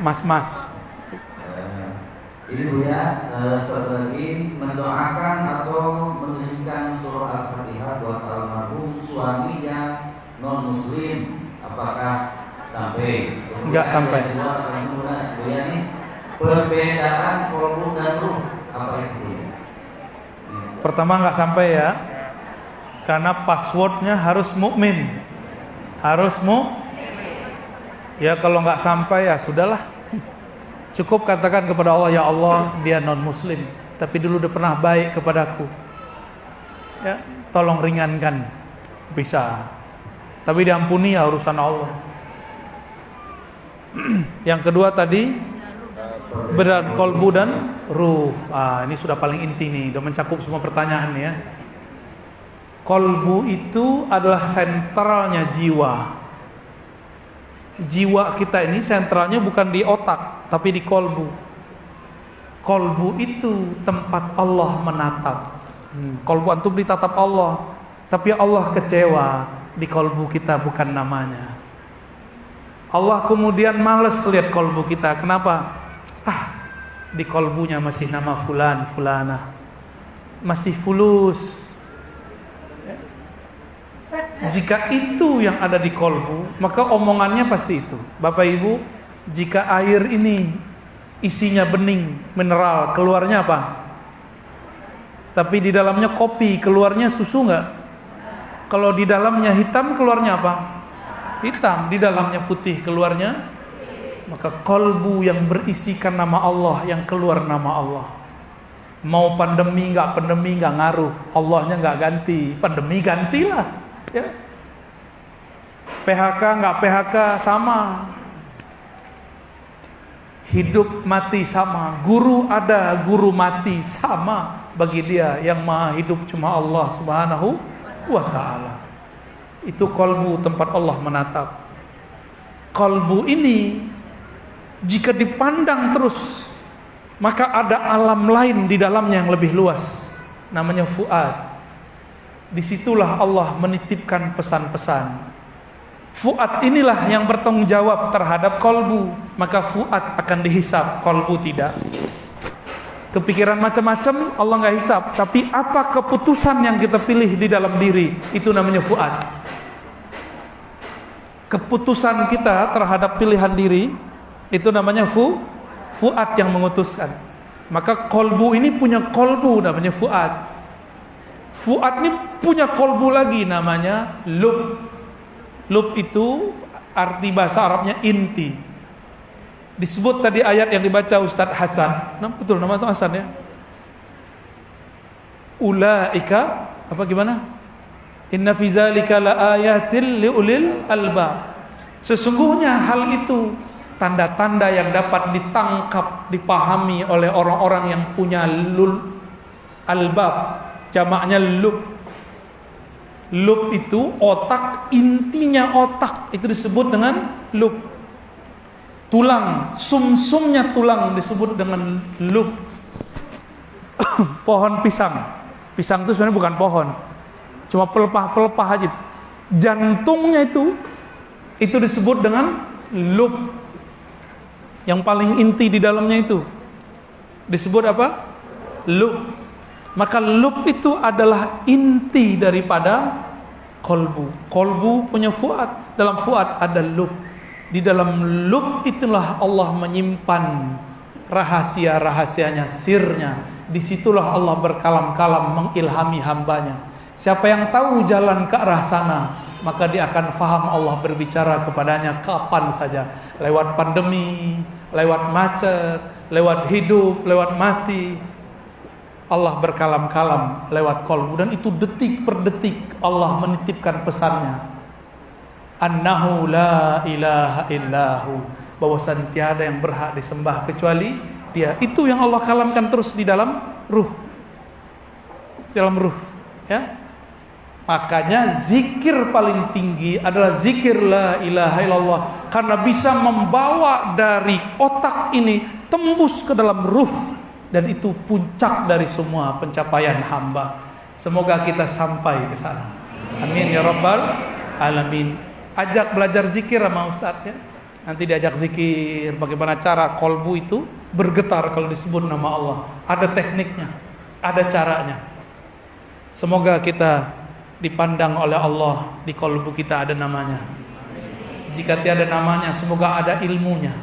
B: Mas.
D: Ini Bu ya, satu lagi mendoakan atau mengirimkan surah Al-Fatihah buat almarhum suami yang non muslim, apakah sampai?
B: Enggak sampai.
D: Bu ya, nih perbedaan kolbu dan ruh apa itu?
B: Pertama enggak sampai ya, karena passwordnya harus mukmin, ya kalau enggak sampai ya sudahlah. Cukup katakan kepada Allah, ya Allah, dia non muslim, tapi dulu udah pernah baik kepadaku. Ya, tolong ringankan. Bisa. Tapi diampuni ya urusan Allah. Yang kedua tadi berat kolbu dan ruh. Ini sudah paling inti nih, udah mencakup semua pertanyaan ya. Kolbu itu adalah sentralnya jiwa. Jiwa kita ini sentralnya bukan di otak, tapi di kolbu. Kolbu itu tempat Allah menatap. Kolbu antum ditatap Allah, tapi Allah kecewa di kolbu kita bukan namanya. Allah kemudian males lihat kolbu kita. Kenapa? Di kolbunya masih nama fulan, fulana, masih fulus. Jika itu yang ada di kolbu, maka omongannya pasti itu. Bapak Ibu, jika air ini isinya bening, mineral, keluarnya apa? Tapi di dalamnya kopi, keluarnya susu enggak? Kalau di dalamnya hitam, keluarnya apa? Hitam. Di dalamnya putih, keluarnya? Maka kolbu yang berisikan nama Allah, yang keluar nama Allah. Mau pandemi enggak ngaruh, Allahnya enggak ganti. Pandemi gantilah. Ya. PHK nggak PHK sama, hidup mati sama, guru ada guru mati sama, bagi dia yang maha hidup cuma Allah subhanahu wa ta'ala. Itu kolbu, tempat Allah menatap. Kolbu ini jika dipandang terus, maka ada alam lain di dalamnya yang lebih luas, namanya fuad. Disitulah Allah menitipkan pesan-pesan. Fuad inilah yang bertanggung jawab terhadap kolbu. Maka fuad akan dihisab, kolbu tidak. Kepikiran macam-macam Allah nggak hisab, tapi apa keputusan yang kita pilih di dalam diri, itu namanya fuad. Keputusan kita terhadap pilihan diri, itu namanya fuad yang mengutuskan. Maka kolbu ini punya kolbu namanya fuad. Fuad ini punya kolbu lagi namanya lub. Lub itu arti bahasa Arabnya inti. Disebut tadi ayat yang dibaca Ustadz Hasan. Nah, betul nama itu Hasan ya. Ulaika apa gimana? Inna fi zalika laayatil liulil albab. Sesungguhnya hal itu tanda-tanda yang dapat ditangkap, dipahami oleh orang-orang yang punya albab, jamaknya lub. Lub itu otak, intinya otak itu disebut dengan lub. Tulang, sumsumnya tulang disebut dengan lub. Pohon pisang. Pisang itu sebenarnya bukan pohon, cuma pelepah-pelepah aja. Jantungnya itu disebut dengan lub. Yang paling inti di dalamnya itu disebut apa? Lub. Maka lub itu adalah inti daripada kolbu. Kolbu punya fuad, dalam fuad ada lub. Di dalam lub itulah Allah menyimpan rahasia-rahasianya, sirnya. Disitulah Allah berkalam-kalam mengilhami hambanya. Siapa yang tahu jalan ke arah sana, maka dia akan faham Allah berbicara kepadanya kapan saja. Lewat pandemi, lewat macet, lewat hidup, lewat mati. Allah berkalam-kalam lewat kolbu. Dan itu detik per detik Allah menitipkan pesannya. Annahu la ilaha illahu. Bahwasan tiada yang berhak disembah kecuali Dia. Itu yang Allah kalamkan terus di dalam ruh. Dalam ruh, ya. Makanya zikir paling tinggi adalah zikir la ilaha illallah, karena bisa membawa dari otak ini tembus ke dalam ruh, dan itu puncak dari semua pencapaian hamba. Semoga kita sampai ke sana. Amin ya rabbal alamin. Ajak belajar zikir sama Ustaz ya. Nanti diajak zikir bagaimana cara kolbu itu bergetar kalau disebut nama Allah. Ada tekniknya, ada caranya. Semoga kita dipandang oleh Allah, di kolbu kita ada namanya. Jika tiada namanya, semoga ada ilmunya.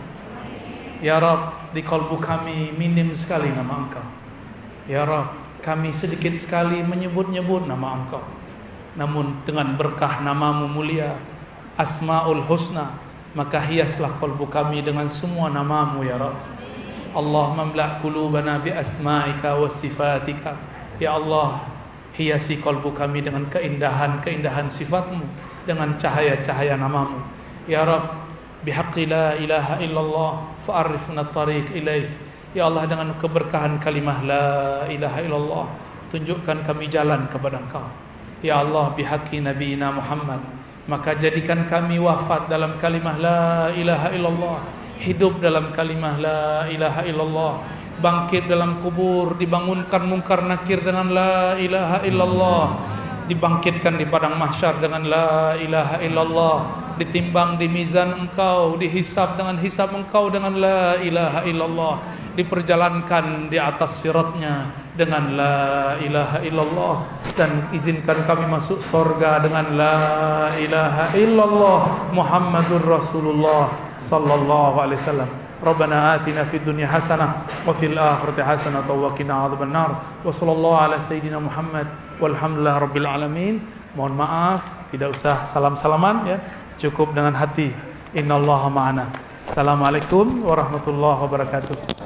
B: Ya Rabb, di kolbu kami minim sekali nama Engkau. Ya Rabb, kami sedikit sekali menyebut-nyebut nama Engkau. Namun dengan berkah namamu mulia, Asmaul Husna, maka hiaslah kolbu kami dengan semua namamu ya Rabb. Allah mamla' qulubana bi asma'ika wa sifatika. Ya Allah, hiasi kolbu kami dengan keindahan-keindahan sifatmu, dengan cahaya-cahaya namamu. Ya Rabb, bihaqqi la ilaha illallah fa'arifna tariq ilaik. Ya Allah, dengan keberkahan kalimah la ilaha illallah, tunjukkan kami jalan kepada Engkau. Ya Allah, bihaqqi nabiyina Muhammad, maka jadikan kami wafat dalam kalimah la ilaha illallah, hidup dalam kalimah la ilaha illallah, bangkit dalam kubur, dibangunkan mungkar nakir dengan la ilaha illallah, dibangkitkan di padang mahsyar dengan la ilaha illallah, ditimbang di mizan Engkau, dihisab dengan hisab Engkau dengan la ilaha illallah, diperjalankan di atas siratnya dengan la ilaha illallah, dan izinkan kami masuk surga dengan la ilaha illallah Muhammadur Rasulullah sallallahu alaihi wasallam. Rabbana atina fid dunya hasanah wa fil akhirati hasanah wa qina adzabannar. Wa sallallahu ala sayidina Muhammad walhamdulillahi rabbil alamin. Mohon maaf, tidak usah salam-salaman ya. Cukup dengan hati. Innallaha ma'ana. Assalamualaikum warahmatullahi wabarakatuh.